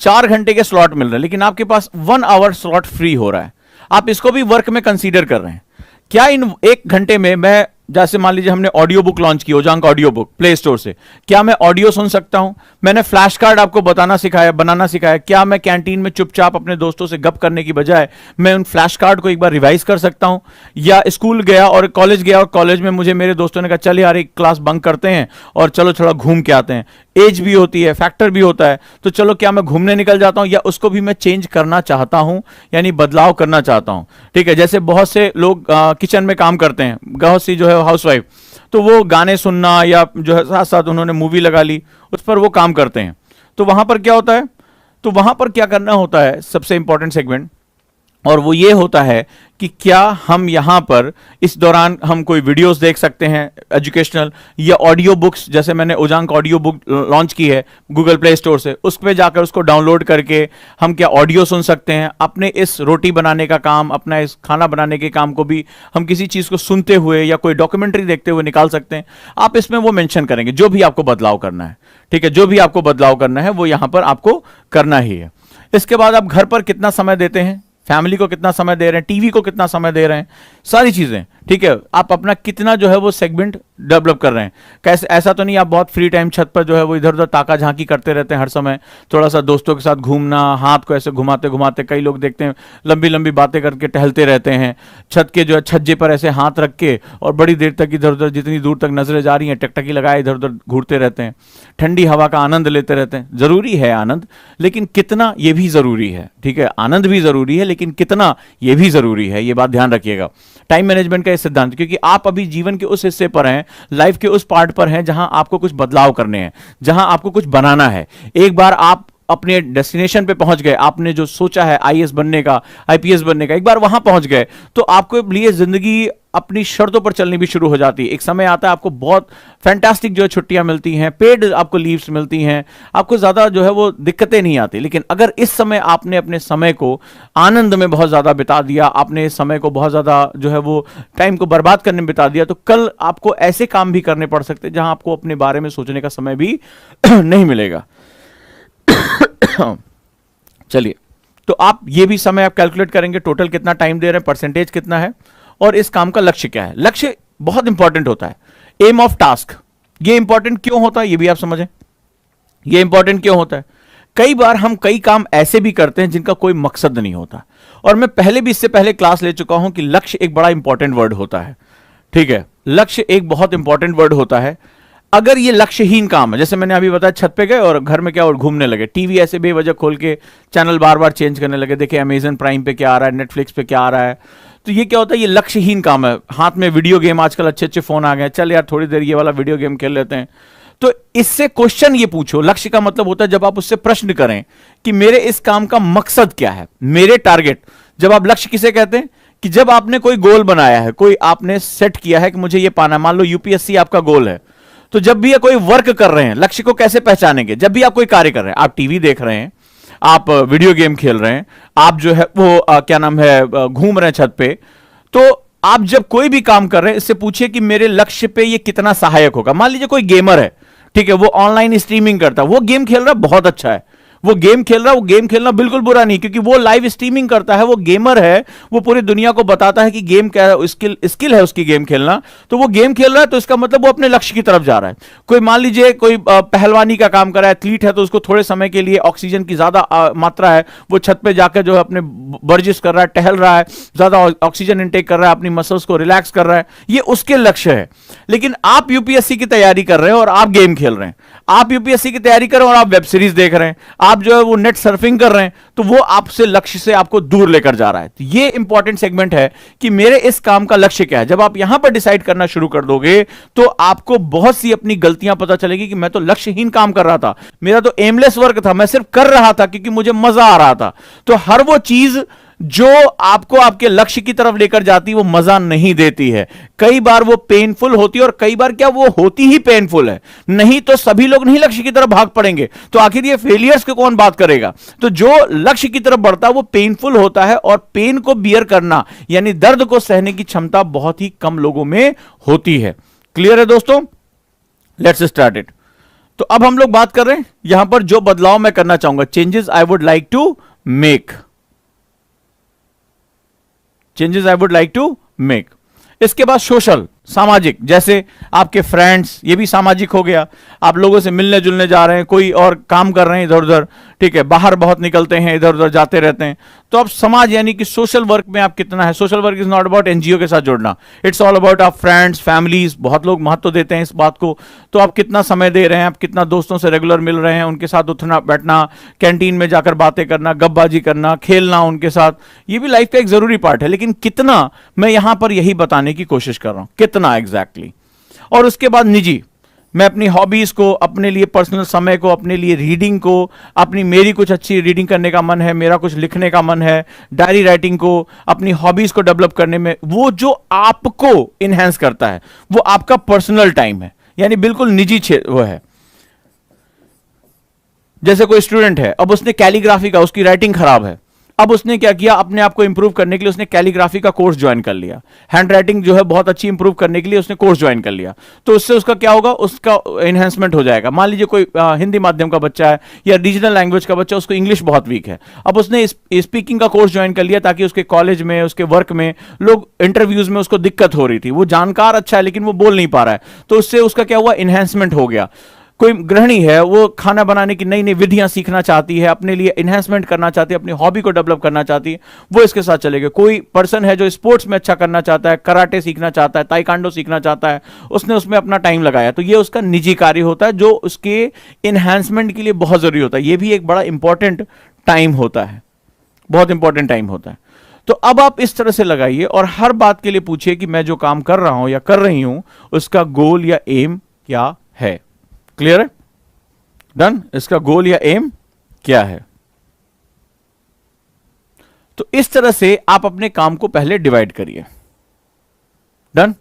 S1: 4 घंटे के स्लॉट मिल रहे हैं, लेकिन आपके पास 1 आवर स्लॉट फ्री हो रहा है। आप इसको भी वर्क में कंसीडर कर रहे हैं। क्या इन 1 घंटे में मैं, जैसे मान लीजिए हमने ऑडियो बुक लॉन्च की, Ojaank audio book play store से, क्या मैं ऑडियो सुन सकता हूं? मैंने फ्लैश कार्ड आपको बनाना सिखाया। क्या मैं कैंटीन में चुपचाप अपने दोस्तों से गप करने की बजाय मैं उन फ्लैश कार्ड को एक बार रिवाइज कर सकता हूं? या स्कूल गया और कॉलेज गया और कॉलेज में मुझे मेरे दोस्तों ने कहा चल यार एक क्लास बंक करते हैं और चलो थोड़ा घूम के आते हैं, एज भी होती है, फैक्टर भी होता है, तो चलो क्या मैं घूमने निकल जाता हूं? या उसको भी मैं चेंज करना चाहता हूं, यानी बदलाव करना चाहता हूं। ठीक है, जैसे बहुत से लोग किचन में काम करते हैं, बहुत सी जो है हाउसवाइफ, तो वो गाने सुनना या जो है साथ साथ उन्होंने मूवी लगा ली, उस पर वो काम करते हैं। तो वहां पर क्या होता है? तो वहां पर क्या करना होता है, सबसे इंपॉर्टेंट सेगमेंट, और वो ये होता है कि क्या हम यहां पर इस दौरान हम कोई वीडियोस देख सकते हैं एजुकेशनल, या ऑडियो बुक्स, जैसे मैंने ओजांक ऑडियो बुक लॉन्च की है गूगल प्ले स्टोर से, उस पर जाकर उसको डाउनलोड करके हम क्या ऑडियो सुन सकते हैं? अपने इस रोटी बनाने का काम, अपना इस खाना बनाने के काम को भी हम किसी चीज को सुनते हुए या कोई डॉक्यूमेंट्री देखते हुए निकाल सकते हैं। आप इसमें वो मेंशन करेंगे जो भी आपको बदलाव करना है। ठीक है, जो भी आपको बदलाव करना है वो यहां पर आपको करना ही है। इसके बाद आप घर पर कितना समय देते हैं, फैमिली को कितना समय दे रहे हैं, टीवी को कितना समय दे रहे हैं, सारी चीजें। ठीक है, आप अपना कितना जो है वो सेगमेंट डेवलप कर रहे हैं। कैसे, ऐसा तो नहीं आप बहुत फ्री टाइम छत पर जो है वो इधर उधर ताका झांकी करते रहते हैं हर समय, थोड़ा सा दोस्तों के साथ घूमना, हाथ को ऐसे घुमाते घुमाते, कई लोग देखते हैं लंबी लंबी बातें करके टहलते रहते हैं, छत के जो है छज्जे पर ऐसे हाथ रख के और बड़ी देर तक इधर उधर, जितनी दूर तक नजरें जा रही हैं टकटकी लगाए इधर उधर घूरते रहते हैं, ठंडी हवा का आनंद लेते रहते हैं। जरूरी है आनंद, लेकिन कितना ये भी जरूरी है। ठीक है, आनंद भी जरूरी है, लेकिन कितना ये भी जरूरी है, ये बात ध्यान रखिएगा। टाइम मैनेजमेंट का सिद्धांत, क्योंकि आप अभी जीवन के उस हिस्से पर हैं, लाइफ के उस पार्ट पर हैं जहां आपको कुछ बदलाव करने हैं, जहां आपको कुछ बनाना है। एक बार आप अपने डेस्टिनेशन पे पहुंच गए, आपने जो सोचा है आईएएस बनने का, आईपीएस बनने का, एक बार वहां पहुंच गए तो आपको लिए जिंदगी अपनी शर्तों पर चलनी भी शुरू हो जाती है। एक समय आता है आपको बहुत फैंटास्टिक जो है छुट्टियां मिलती हैं, पेड आपको लीव्स मिलती हैं, आपको ज्यादा जो है वो दिक्कतें नहीं आती। लेकिन अगर इस समय आपने अपने समय को आनंद में बहुत ज्यादा बिता दिया, आपने इस समय को बहुत ज्यादा जो है वो टाइम को बर्बाद करने में बिता दिया, तो कल आपको ऐसे काम भी करने पड़ सकते हैं जहां आपको अपने बारे में सोचने का समय भी नहीं मिलेगा। चलिए, तो आप ये भी समय आप कैलकुलेट करेंगे, टोटल कितना टाइम दे रहे हैं, परसेंटेज कितना है, और इस काम का लक्ष्य क्या है। लक्ष्य बहुत इंपॉर्टेंट होता है। एम ऑफ टास्क, ये इंपॉर्टेंट क्यों होता है ये भी आप समझें। ये इंपॉर्टेंट क्यों होता है? कई बार हम कई काम ऐसे भी करते हैं जिनका कोई मकसद नहीं होता, और मैं पहले भी इससे पहले क्लास ले चुका हूं कि लक्ष्य एक बड़ा इंपॉर्टेंट वर्ड होता है। ठीक है, लक्ष्य एक बहुत इंपॉर्टेंट वर्ड होता है। अगर ये लक्ष्यहीन काम है, जैसे मैंने अभी बताया, छत पे गए और घर में क्या और घूमने लगे, टीवी ऐसे बेवजह खोल के चैनल बार बार चेंज करने लगे, देखिए अमेजन प्राइम पे क्या आ रहा है, नेटफ्लिक्स पे क्या आ रहा है, तो ये क्या होता है? ये लक्ष्यहीन काम है। हाथ में वीडियो गेम, आजकल अच्छे अच्छे फोन आ गए, चल यार थोड़ी देर ये वाला वीडियो गेम खेल लेते हैं। तो इससे क्वेश्चन ये पूछो, लक्ष्य का मतलब होता है जब आप उससे प्रश्न करें कि मेरे इस काम का मकसद क्या है, मेरे टारगेट। जब आप लक्ष्य किसे कहते हैं? कि जब आपने कोई गोल बनाया है, कोई आपने सेट किया है कि मुझे ये पाना, मान लो यूपीएससी आपका गोल है, तो जब भी ये कोई वर्क कर रहे हैं, लक्ष्य को कैसे पहचानेंगे? जब भी आप कोई कार्य कर रहे हैं, आप टीवी देख रहे हैं, आप वीडियो गेम खेल रहे हैं, आप जो है वो क्या नाम है घूम रहे हैं छत पे, तो आप जब कोई भी काम कर रहे हैं, इससे पूछिए कि मेरे लक्ष्य पे ये कितना सहायक होगा। मान लीजिए कोई गेमर है, ठीक है, वो ऑनलाइन स्ट्रीमिंग करता है, वो गेम खेल रहा है, बहुत अच्छा है, वो गेम खेल रहा है, वो गेम खेलना बिल्कुल बुरा नहीं, क्योंकि वो लाइव स्ट्रीमिंग करता है, वो गेमर है, वो पूरी दुनिया को बताता है कि गेम क्या है, स्किल है उसकी गेम खेलना। तो वो गेम खेल रहा है, तो इसका मतलब वो अपने लक्ष्य की तरफ जा रहा है। कोई मान लीजिए कोई पहलवानी का काम कर रहा है, एथलीट है, तो उसको थोड़े समय के लिए ऑक्सीजन की ज्यादा मात्रा है, वो छत पे जाकर जो है अपने वर्जिश कर रहा है, टहल रहा है, ज्यादा ऑक्सीजन इंटेक कर रहा है, अपनी मसल्स को रिलैक्स कर रहा है, ये उसके लक्ष्य है। लेकिन आप यूपीएससी की तैयारी कर रहे हैं और आप गेम खेल रहे हैं, आप यूपीएससी की तैयारी कर रहे हैं और आप वेब सीरीज देख रहे हैं, आप जो है वो नेट सर्फिंग कर रहे हैं, तो वो आपसे लक्ष्य से आपको दूर लेकर जा रहा है। तो ये इंपॉर्टेंट सेगमेंट है कि मेरे इस काम का लक्ष्य क्या है। जब आप यहां पर डिसाइड करना शुरू कर दोगे तो आपको बहुत सी अपनी गलतियां पता चलेगी कि मैं तो लक्ष्यहीन काम कर रहा था, मेरा तो एमलेस वर्क था, मैं सिर्फ कर रहा था क्योंकि मुझे मजा आ रहा था। तो हर वो चीज जो आपको आपके लक्ष्य की तरफ लेकर जाती है वो मजा नहीं देती है। कई बार वो पेनफुल होती है, और कई बार क्या वो होती ही पेनफुल है, नहीं तो सभी लोग नहीं लक्ष्य की तरफ भाग पड़ेंगे। तो आखिर ये फेलियर्स को कौन बात करेगा। तो जो लक्ष्य की तरफ बढ़ता है वो पेनफुल होता है, और पेन को बियर करना यानी दर्द को सहने की क्षमता बहुत ही कम लोगों में होती है। क्लियर है दोस्तों? Let's start it. तो अब हम लोग बात कर रहे हैं यहां पर जो बदलाव मैं करना चाहूंगा, changes I would like to make, changes I would like to make. इसके बाद सोशल, सामाजिक, जैसे आपके फ्रेंड्स, ये भी सामाजिक हो गया, आप लोगों से मिलने जुलने जा रहे हैं, कोई और काम कर रहे हैं इधर उधर, ठीक है, बाहर बहुत निकलते हैं, इधर उधर जाते रहते हैं। तो अब समाज यानी कि सोशल वर्क में आप कितना है। Social work is not about NGO के साथ जुड़ना, इट्स ऑल अबाउट आप फ्रेंड्स, फैमिलीज। बहुत लोग महत्व देते हैं इस बात को। तो आप कितना समय दे रहे हैं, आप कितना दोस्तों से रेगुलर मिल रहे हैं, उनके साथ उठना बैठना, कैंटीन में जाकर बातें करना, गपबाजी करना, खेलना उनके साथ, ये भी लाइफ का एक जरूरी पार्ट है। लेकिन कितना, मैं यहां पर यही बताने की कोशिश कर रहा हूं, कितना एग्जैक्टली। और उसके बाद निजी, मैं अपनी हॉबीज को, अपने लिए पर्सनल समय को, अपने लिए रीडिंग को, अपनी मेरी कुछ अच्छी रीडिंग करने का मन है, मेरा कुछ लिखने का मन है, डायरी राइटिंग को, अपनी हॉबीज को डेवलप करने में, वो जो आपको इनहेंस करता है वो आपका पर्सनल टाइम है, यानी बिल्कुल निजी वो है। जैसे कोई स्टूडेंट है, अब उसने कैलीग्राफी का, उसकी राइटिंग खराब है, अब उसने क्या किया, अपने आप को इंप्रूव करने के लिए उसने कैलीग्राफी का कोर्स ज्वाइन कर लिया। हैंड राइटिंग जो है बहुत अच्छी इंप्रूव करने के लिए उसने कोर्स ज्वाइन कर लिया। तो उससे उसका क्या होगा, उसका एनहेंसमेंट हो जाएगा। मान लीजिए कोई हिंदी माध्यम का बच्चा है या रीजनल लैंग्वेज का बच्चा, उसको इंग्लिश बहुत वीक है, अब उसने स्पीकिंग का कोर्स ज्वाइन कर लिया ताकि उसके कॉलेज में, उसके वर्क में, लोग इंटरव्यूज में उसको दिक्कत हो रही थी, वो जानकार अच्छा है लेकिन वो बोल नहीं पा रहा है, तो उससे उसका क्या हुआ, एनहेंसमेंट हो गया। कोई गृहिणी है, वो खाना बनाने की नई नई विधियां सीखना चाहती है, अपने लिए इन्हेंसमेंट करना चाहती है, अपनी हॉबी को डेवलप करना चाहती है, वो इसके साथ चलेगा। कोई पर्सन है जो स्पोर्ट्स में अच्छा करना चाहता है, कराटे सीखना चाहता है, ताइक्वांडो सीखना चाहता है, उसने उसमें अपना टाइम लगाया, तो ये उसका निजी कार्य होता है जो उसके इन्हेंसमेंट के लिए बहुत जरूरी होता है। ये भी एक बड़ा इंपॉर्टेंट टाइम होता है, बहुत इंपॉर्टेंट टाइम होता है। तो अब आप इस तरह से लगाइए और हर बात के लिए पूछिए कि मैं जो काम कर रहा हूं या कर रही हूं उसका गोल या एम क्या है। क्लियर है? डन? इसका गोल या एम क्या है? तो इस तरह से आप अपने काम को पहले डिवाइड करिए। डन?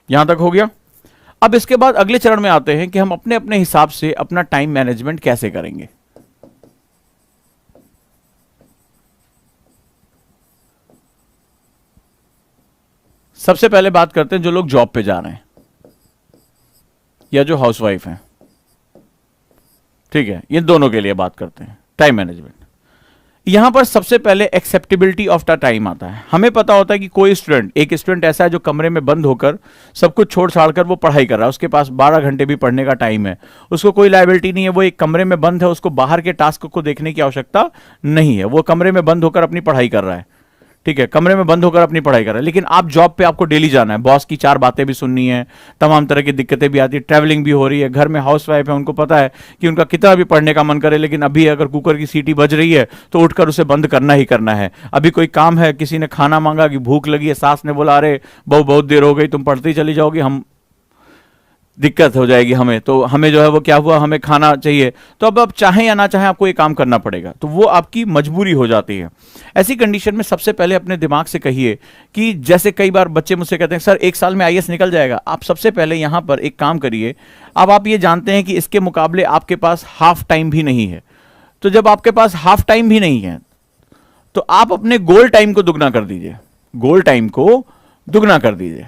S1: यहां तक हो गया। अब इसके बाद अगले चरण में आते हैं कि हम अपने अपने हिसाब से अपना टाइम मैनेजमेंट कैसे करेंगे। सबसे पहले बात करते हैं जो लोग जॉब पे जा रहे हैं या जो हाउसवाइफ हैं, ठीक है, ये दोनों के लिए बात करते हैं टाइम मैनेजमेंट। यहां पर सबसे पहले एक्सेप्टेबिलिटी ऑफ द टाइम आता है। हमें पता होता है कि कोई स्टूडेंट, एक स्टूडेंट ऐसा है जो कमरे में बंद होकर सब कुछ छोड़ छाड़ कर वो पढ़ाई कर रहा है, उसके पास 12 घंटे भी पढ़ने का टाइम है, उसको कोई लायबिलिटी नहीं है, वो एक कमरे में बंद है, उसको बाहर के टास्क को देखने की आवश्यकता नहीं है, वो कमरे में बंद होकर अपनी पढ़ाई कर रहा है, ठीक है, कमरे में बंद होकर अपनी पढ़ाई कर रहा है। लेकिन आप जॉब पे, आपको डेली जाना है, बॉस की 4 बातें भी सुननी है, तमाम तरह की दिक्कतें भी आती है, ट्रैवलिंग भी हो रही है, घर में हाउसवाइफ है, उनको पता है कि उनका कितना भी पढ़ने का मन करे लेकिन अभी अगर कुकर की सीटी बज रही है तो उठकर उसे बंद करना ही करना है। अभी कोई काम है, किसी ने खाना मांगा कि भूख लगी है, सास ने बोला अरे बहु बहुत देर हो गई, तुम पढ़ती चली जाओगी, हम दिक्कत हो जाएगी हमें, तो हमें जो है वो क्या हुआ, हमें खाना चाहिए, तो अब आप चाहें या ना चाहें आपको ये काम करना पड़ेगा, तो वो आपकी मजबूरी हो जाती है। ऐसी कंडीशन में सबसे पहले अपने दिमाग से कहिए कि जैसे कई बार बच्चे मुझसे कहते हैं सर 1 साल में आईएएस निकल जाएगा। आप सबसे पहले यहां पर एक काम करिए, अब आप ये जानते हैं कि इसके मुकाबले आपके पास हाफ टाइम भी नहीं है, तो जब आपके पास हाफ टाइम भी नहीं है तो आप अपने गोल टाइम को दुगना कर दीजिए, गोल टाइम को दुगना कर दीजिए।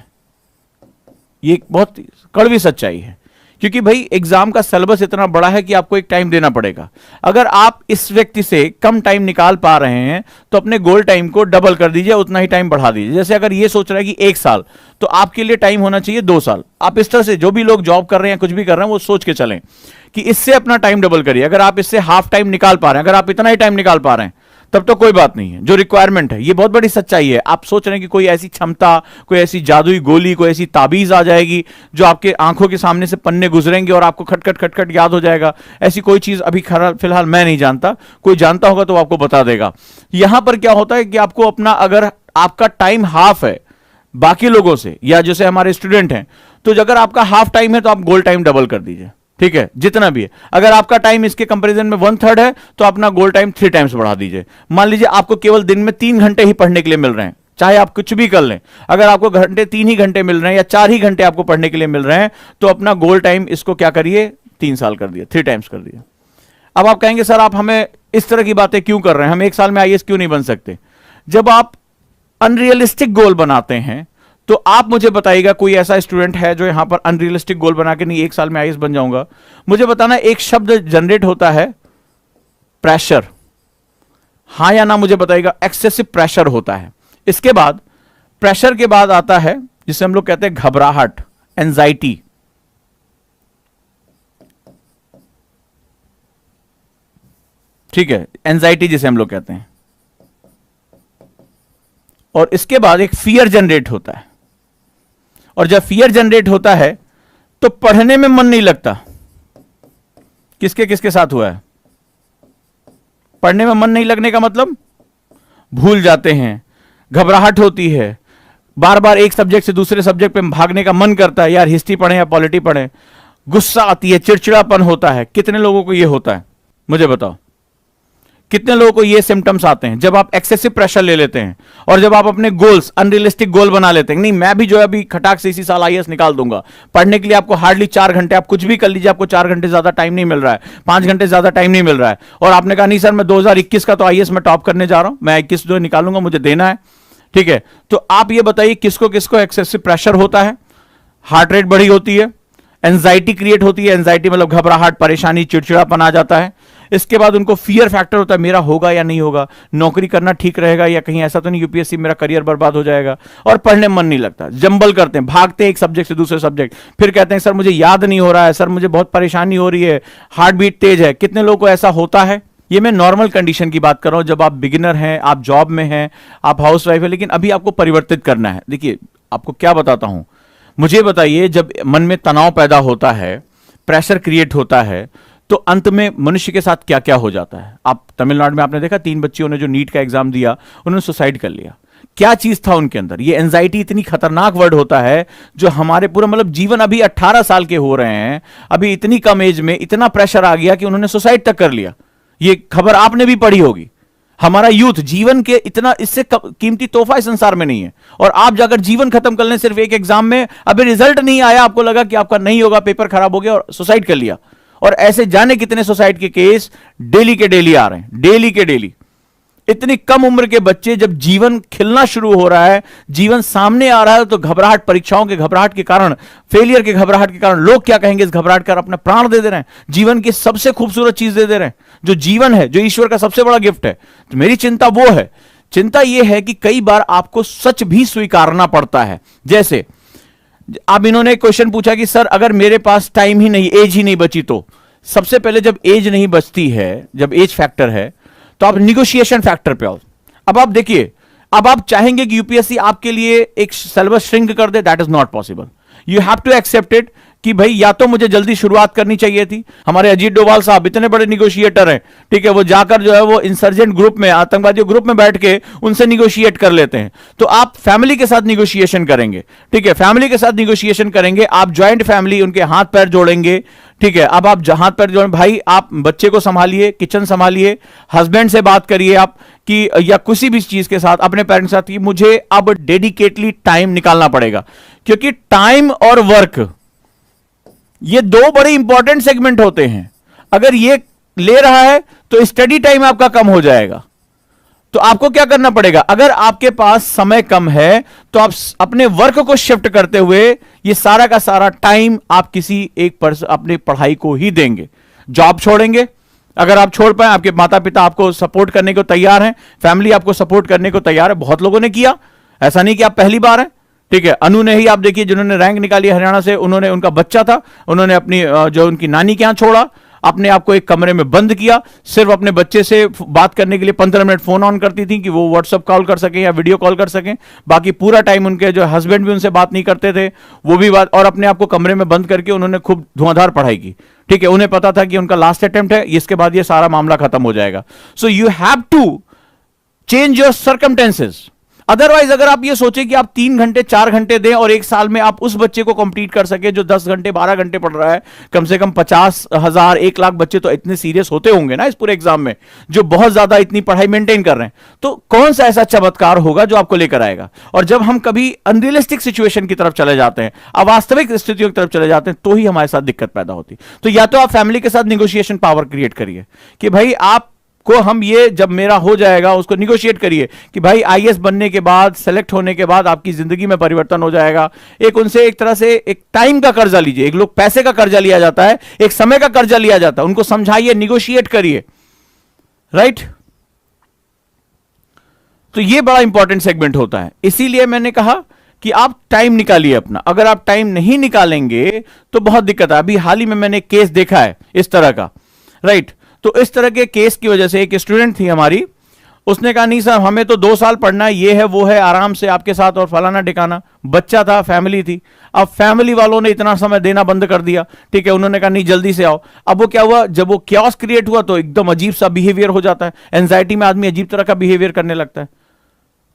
S1: ये एक बहुत कड़वी सच्चाई है क्योंकि भाई एग्जाम का सिलेबस इतना बड़ा है कि आपको एक टाइम देना पड़ेगा। अगर आप इस व्यक्ति से कम टाइम निकाल पा रहे हैं तो अपने गोल टाइम को डबल कर दीजिए, उतना ही टाइम बढ़ा दीजिए। जैसे अगर ये सोच रहा है कि 1 साल, तो आपके लिए टाइम होना चाहिए 2 साल। आप इस तरह से, जो भी लोग जॉब कर रहे हैं कुछ भी कर रहे हैं, वो सोच के चलें कि इससे अपना टाइम डबल करिए। अगर आप इससे हाफ टाइम निकाल पा रहे हैं, अगर आप इतना ही टाइम निकाल पा रहे हैं, तब तो कोई बात नहीं है। जो रिक्वायरमेंट है, ये बहुत बड़ी सच्चाई है। आप सोच रहे हैं कि कोई ऐसी क्षमता, कोई ऐसी जादुई गोली, कोई ऐसी ताबीज आ जाएगी जो आपके आंखों के सामने से पन्ने गुजरेंगे और आपको खटखट खटखट याद हो जाएगा। ऐसी कोई चीज अभी फिलहाल मैं नहीं जानता, कोई जानता होगा तो आपको बता देगा। यहां पर क्या होता है कि आपको अपना, अगर आपका टाइम हाफ है बाकी लोगों से, या जैसे हमारे स्टूडेंट हैं, तो अगर आपका हाफ टाइम है तो आप गोल टाइम डबल कर दीजिए, ठीक है, जितना भी है। अगर आपका टाइम इसके कंपैरिजन में 1/3 है तो अपना गोल टाइम 3 टाइम्स बढ़ा दीजिए। मान लीजिए आपको केवल दिन में 3 घंटे ही पढ़ने के लिए मिल रहे हैं, चाहे आप कुछ भी कर लें। अगर आपको 3 ही घंटे मिल रहे हैं या 4 ही घंटे आपको पढ़ने के लिए मिल रहे हैं, तो अपना गोल टाइम इसको क्या करिए, 3 साल कर दिया, 3 टाइम्स कर दिया। अब आप कहेंगे सर आप हमें इस तरह की बातें क्यों कर रहे हैं, हम 1 साल में आईएएस क्यों नहीं बन सकते? जब आप अनरियलिस्टिक गोल बनाते हैं तो आप मुझे बताइएगा, कोई ऐसा स्टूडेंट है जो यहां पर अनरियलिस्टिक गोल बना के नहीं 1 साल में आईएएस बन जाऊंगा? मुझे बताना, एक शब्द जनरेट होता है प्रेशर, हां या ना मुझे बताइएगा। एक्सेसिव प्रेशर होता है। इसके बाद, प्रेशर के बाद आता है जिसे हम लोग कहते हैं घबराहट, एंजाइटी। ठीक है, एंजाइटी जिसे हम लोग कहते हैं। और इसके बाद एक फियर जनरेट होता है। और जब फियर जनरेट होता है तो पढ़ने में मन नहीं लगता। किसके किसके साथ हुआ है? पढ़ने में मन नहीं लगने का मतलब भूल जाते हैं, घबराहट होती है, बार बार एक सब्जेक्ट से दूसरे सब्जेक्ट पे भागने का मन करता है, यार हिस्ट्री पढ़ें या पॉलिटी पढ़ें, गुस्सा आती है, चिड़चिड़ापन होता है। कितने लोगों को यह होता है मुझे बताओ? कितने लोगों को ये सिम्टम्स आते हैं जब आप एक्सेसिव प्रेशर ले लेते हैं और जब आप अपने गोल्स अनरियलिस्टिक गोल बना लेते हैं? नहीं, मैं भी जो है अभी खटाक से इसी साल आईएएस निकाल दूंगा। पढ़ने के लिए आपको हार्डली 4 घंटे, आप कुछ भी कर लीजिए, आपको 4 घंटे ज्यादा टाइम नहीं मिल रहा है, 5 घंटे ज्यादा टाइम नहीं मिल रहा है। और आपने कहा नहीं सर मैं 2021 का तो आईएएस में टॉप करने जा रहा हूं, मैं 21 जो निकालूंगा, मुझे देना है। ठीक है, तो आप ये बताइए किसको किसको एक्सेसिव प्रेशर होता है? हार्ट रेट बढ़ी होती है, एंजाइटी क्रिएट होती है, एंजाइटी मतलब घबराहट, परेशानी, चिड़चिड़ापन आ जाता है। इसके बाद उनको फियर फैक्टर होता है, मेरा होगा या नहीं होगा, नौकरी करना ठीक रहेगा या कहीं ऐसा तो नहीं यूपीएससी मेरा करियर बर्बाद हो जाएगा। और पढ़ने मन नहीं लगता, जंबल करते हैं, भागते हैं एक सब्जेक्ट से दूसरे सब्जेक्ट, फिर कहते हैं सर मुझे याद नहीं हो रहा है, सर मुझे बहुत परेशानी हो रही है, हार्ट बीट तेज है। कितने लोगों को ऐसा होता है? ये मैं नॉर्मल कंडीशन की बात कर रहा हूं, जब आप बिगिनर हैं, आप जॉब में हैं, आप हाउस वाइफ है, लेकिन अभी आपको परिवर्तित करना है। देखिए आपको क्या बताता हूं, मुझे बताइए, जब मन में तनाव पैदा होता है, प्रेशर क्रिएट होता है, तो अंत में मनुष्य के साथ क्या क्या हो जाता है? आप तमिलनाडु में आपने देखा 3 बच्चियों ने जो नीट का एग्जाम दिया, उन्होंने सुसाइड कर लिया। क्या चीज था उनके अंदर? ये एंजाइटी इतनी खतरनाक वर्ड होता है जो हमारे पूरा मतलब जीवन, अभी 18 साल के हो रहे हैं, अभी इतनी कम एज में इतना प्रेशर आ गया कि उन्होंने सुसाइड तक कर लिया। ये खबर आपने भी पढ़ी होगी। हमारा यूथ, जीवन के इतना, इससे कीमती तोहफा इस संसार में नहीं है। और आप जाकर जीवन खत्म कर लें सिर्फ एक एग्जाम में, अभी रिजल्ट नहीं आया, आपको लगा कि आपका नहीं होगा, पेपर खराब हो गया और सुसाइड कर लिया। और ऐसे जाने कितने सुसाइड के केस डेली के डेली आ रहे हैं, डेली के डेली। इतनी कम उम्र के बच्चे, जब जीवन खिलना शुरू हो रहा है, जीवन सामने आ रहा है, तो घबराहट, परीक्षाओं के घबराहट के कारण, फेलियर के घबराहट के कारण, लोग क्या कहेंगे इस घबराहट कर अपने प्राण दे दे रहे हैं, जीवन की सबसे खूबसूरत चीज दे दे रहे हैं, जो जीवन है, जो ईश्वर का सबसे बड़ा गिफ्ट है। तो मेरी चिंता वो है, चिंता यह है कि कई बार आपको सच भी स्वीकारना पड़ता है। जैसे अब इन्होंने क्वेश्चन पूछा कि सर अगर मेरे पास टाइम ही नहीं, एज ही नहीं बची, तो सबसे पहले जब एज नहीं बचती है, जब एज फैक्टर है, तो आप निगोशिएशन फैक्टर पे आओ। अब आप देखिए, अब आप चाहेंगे कि यूपीएससी आपके लिए एक सिलेबस श्रिंक कर दे, that is not possible. You have to accept it कि भाई या तो मुझे जल्दी शुरुआत करनी चाहिए थी। हमारे अजीत डोभाल साहब इतने बड़े निगोशिएटर हैं, ठीक है, वो जाकर जो है वो इंसर्जेंट ग्रुप में, आतंकवादियों ग्रुप में बैठ के उनसे निगोशिएट कर लेते हैं। तो आप फैमिली के साथ निगोशिएशन करेंगे, ठीक है, फैमिली के साथ निगोशिएशन करेंगे, आप ज्वाइंट फैमिली, उनके हाथ पैर जोड़ेंगे, ठीक है। अब आप हाथ पैर जोड़ें, भाई आप बच्चे को संभालिए, किचन संभालिए, हस्बैंड से बात करिए आप कि, या किसी भी चीज के साथ, अपने पेरेंट्स के साथ, कि मुझे अब डेडिकेटली टाइम निकालना पड़ेगा। क्योंकि टाइम और वर्क, ये 2 बड़े इंपॉर्टेंट सेगमेंट होते हैं। अगर ये ले रहा है तो स्टडी टाइम आपका कम हो जाएगा, तो आपको क्या करना पड़ेगा, अगर आपके पास समय कम है तो आप अपने वर्क को शिफ्ट करते हुए ये सारा का सारा टाइम आप किसी एक पर्सन अपनी पढ़ाई को ही देंगे, जॉब छोड़ेंगे। अगर आप छोड़ पाए, आपके माता पिता आपको सपोर्ट करने को तैयार हैं, फैमिली आपको सपोर्ट करने को तैयार है, बहुत लोगों ने किया, ऐसा नहीं कि आप पहली बार हैं। ठीक है, अनु ने ही आप देखिए, जिन्होंने रैंक निकाली हरियाणा से, उन्होंने, उनका बच्चा था, उन्होंने अपनी जो उनकी नानी के यहां छोड़ा, अपने आप को एक कमरे में बंद किया, सिर्फ अपने बच्चे से बात करने के लिए 15 मिनट फोन ऑन करती थी कि वो व्हाट्सएप कॉल कर सकें या वीडियो कॉल कर सकें, बाकी पूरा टाइम उनके जो हस्बैंड भी उनसे बात नहीं करते थे, वो भी बात, और अपने आप को कमरे में बंद करके उन्होंने खूब धुआंधार पढ़ाई की। ठीक है, उन्हें पता था कि उनका लास्ट अटेम्प्ट है, इसके बाद ये सारा मामला खत्म हो जाएगा। So you have to change your circumstances. Otherwise अगर आप ये सोचे कि आप 3 घंटे 4 घंटे दें और एक साल में आप उस बच्चे को कंप्लीट कर सके जो 10 घंटे 12 घंटे पढ़ रहा है, कम से कम 50,000 1 लाख बच्चे तो इतने सीरियस होते होंगे ना इस पूरे एग्जाम में, जो बहुत ज्यादा इतनी पढ़ाई मेंटेन कर रहे हैं, तो कौन सा ऐसा चमत्कार होगा जो आपको लेकर आएगा। और जब हम कभी अनरियलिस्टिक सिचुएशन की तरफ चले जाते हैं, अवास्तविक स्थितियों की तरफ चले जाते हैं, तो ही हमारे साथ दिक्कत पैदा होती है। तो या तो आप फैमिली के साथ निगोशिएशन पावर क्रिएट करिए कि भाई आप को हम ये जब मेरा हो जाएगा उसको निगोशिएट करिए कि भाई आईएएस बनने के बाद, सेलेक्ट होने के बाद आपकी जिंदगी में परिवर्तन हो जाएगा। एक उनसे एक तरह से एक टाइम का कर्जा लीजिए। एक लोग पैसे का कर्जा लिया जाता है, एक समय का कर्जा लिया जाता है, उनको समझाइए, निगोशिएट करिए, राइट। तो ये बड़ा इंपॉर्टेंट सेगमेंट होता है। इसीलिए मैंने कहा कि आप टाइम निकालिए अपना। अगर आप टाइम नहीं निकालेंगे तो बहुत दिक्कत है। अभी हाल ही में मैंने एक केस देखा है इस तरह का, राइट। तो इस तरह के केस की वजह से एक स्टूडेंट थी हमारी, उसने कहा नहीं सर हमें तो 2 साल पढ़ना है, ये है वो है, आराम से आपके साथ और फलाना ठिकाना। बच्चा था, फैमिली थी। अब फैमिली वालों ने इतना समय देना बंद कर दिया। ठीक है, उन्होंने कहा नहीं जल्दी से आओ। अब वो क्या हुआ, जब वो क्योस क्रिएट हुआ तो एकदम अजीब सा बिहेवियर हो जाता है। एंजाइटी में आदमी अजीब तरह का बिहेवियर करने लगता है।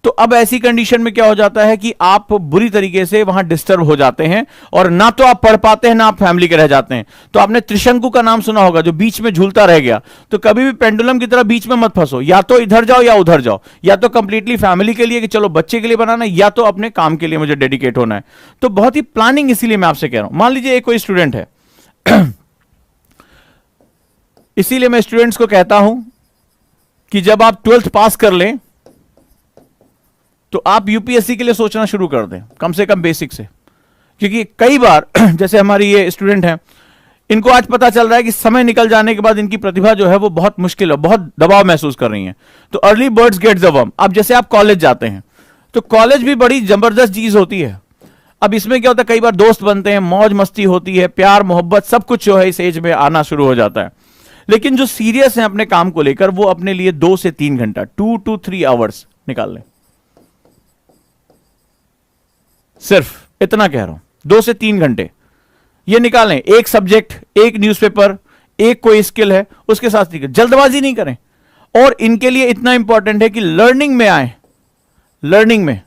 S1: तो अब ऐसी कंडीशन में क्या हो जाता है कि आप बुरी तरीके से वहां डिस्टर्ब हो जाते हैं और ना तो आप पढ़ पाते हैं ना आप फैमिली के रह जाते हैं। तो आपने त्रिशंकु का नाम सुना होगा, जो बीच में झूलता रह गया। तो कभी भी पेंडुलम की तरह बीच में मत फंसो, या तो इधर जाओ या उधर जाओ, या तो कंप्लीटली फैमिली के लिए कि चलो बच्चे के लिए बनाना है, या तो अपने काम के लिए मुझे डेडिकेट होना है। तो बहुत ही प्लानिंग, इसीलिए मैं आपसे कह रहा हूं। मान लीजिए एक कोई स्टूडेंट है इसीलिए मैं स्टूडेंट्स को कहता हूं कि जब आप 12th पास कर लें तो आप यूपीएससी के लिए सोचना शुरू कर दें, कम से कम बेसिक से। क्योंकि कई बार जैसे हमारी ये स्टूडेंट हैं, इनको आज पता चल रहा है कि समय निकल जाने के बाद इनकी प्रतिभा जो है वो बहुत मुश्किल है, बहुत दबाव महसूस कर रही हैं। तो early birds get the worm. अब जैसे आप कॉलेज जाते हैं तो कॉलेज भी बड़ी जबरदस्त चीज होती है। अब इसमें क्या होता है, कई बार दोस्त बनते हैं, मौज मस्ती होती है, प्यार मोहब्बत सब कुछ जो है इस एज में आना शुरू हो जाता है। लेकिन जो सीरियस है अपने काम को लेकर, वो अपने लिए 2 से 3 घंटा 2 to 3 आवर्स निकाल लें। सिर्फ इतना कह रहा हूं, 2 से 3 घंटे ये निकालें। एक सब्जेक्ट, एक न्यूज़पेपर, एक कोई स्किल है उसके साथ सीखें, जल्दबाजी नहीं करें। और इनके लिए इतना इंपॉर्टेंट है कि लर्निंग में आए, लर्निंग में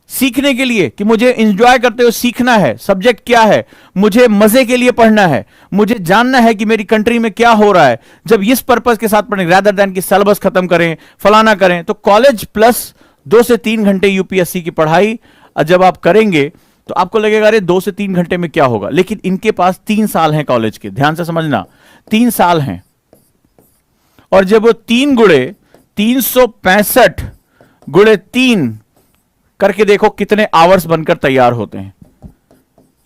S1: सीखने के लिए, कि मुझे एंजॉय करते हुए सीखना है। सब्जेक्ट क्या है, मुझे मजे के लिए पढ़ना है, मुझे जानना है कि मेरी कंट्री में क्या हो रहा है। जब इस पर्पस के साथ पढ़ें रादर देन कि सिलेबस खत्म करें, फलाना करें, तो कॉलेज प्लस 2 से 3 घंटे यूपीएससी की पढ़ाई जब आप करेंगे तो आपको लगेगा अरे 2 से 3 घंटे में क्या होगा। लेकिन इनके पास 3 साल हैं कॉलेज के, ध्यान से समझना, 3 साल हैं। और जब वो 3 गुणे 365 गुणे 3 करके देखो कितने आवर्स बनकर तैयार होते हैं।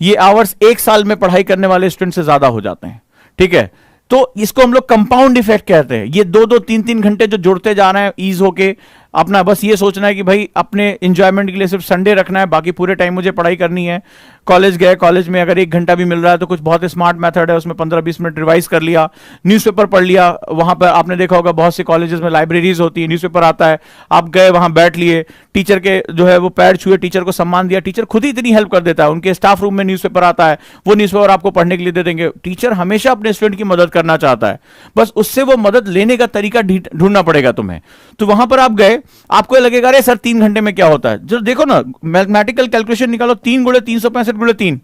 S1: ये आवर्स 1 साल में पढ़ाई करने वाले स्टूडेंट से ज्यादा हो जाते हैं। ठीक है, तो इसको हम लोग कंपाउंड इफेक्ट कहते हैं। ये 2-2 3-3 घंटे जो जुड़ते जा रहे हैं ईज होके, अपना बस ये सोचना है कि भाई अपने एंजॉयमेंट के लिए सिर्फ संडे रखना है, बाकी पूरे टाइम मुझे पढ़ाई करनी है। कॉलेज गए, कॉलेज में अगर 1 घंटा भी मिल रहा है तो कुछ बहुत स्मार्ट मेथड है, उसमें 15-20 मिनट रिवाइज कर लिया, न्यूज़पेपर पढ़ लिया। वहां पर आपने देखा होगा बहुत से कॉलेजेस में लाइब्रेरीज होती है, न्यूज़पेपर आता है, आप गए वहां बैठ लिए, टीचर के जो है वो पैर छुए, टीचर को सम्मान दिया। टीचर खुद ही इतनी हेल्प कर देता है, उनके स्टाफ रूम में न्यूज़पेपर आता है, वो न्यूज़पेपर आपको पढ़ने के लिए दे देंगे। टीचर हमेशा अपने स्टूडेंट की मदद करना चाहता है, बस उससे वो मदद लेने का तरीका ढूंढना पड़ेगा तुम्हें। तो वहां पर आप गए, आपको लगेगा अरे सर 3 घंटे में क्या होता है। जो देखो ना, मैथमेटिकल कैलकुलेशन निकालो, 3 गुणे 365 गुणे 3,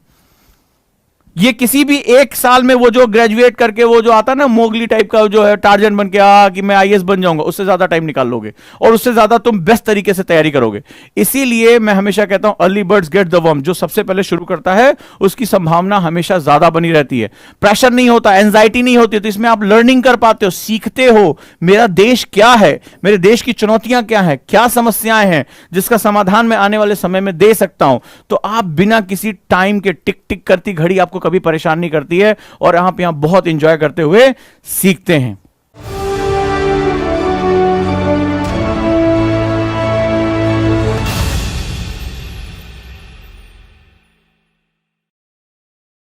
S1: ये किसी भी एक साल में वो जो ग्रेजुएट करके वो जो आता है ना मोगली टाइप का जो है टार्जन बन के कि मैं आईएएस बन जाऊंगा, उससे ज्यादा टाइम निकाल लोगे और उससे ज्यादा तुम बेस्ट तरीके से तैयारी करोगे। इसीलिए मैं हमेशा कहता हूं early birds get the worm. जो सबसे पहले शुरू करता है उसकी संभावना हमेशा ज्यादा बनी रहती है। प्रेशर नहीं होता, एंजाइटी नहीं होती, तो इसमें आप लर्निंग कर पाते हो, सीखते हो मेरा देश क्या है, मेरे देश की चुनौतियां क्या है, क्या समस्याएं हैं जिसका समाधान मैं आने वाले समय में दे सकता हूं। तो आप बिना किसी टाइम के टिक टिक करती घड़ी आपको कभी परेशान नहीं करती है और आप यहां बहुत इंजॉय करते हुए सीखते हैं।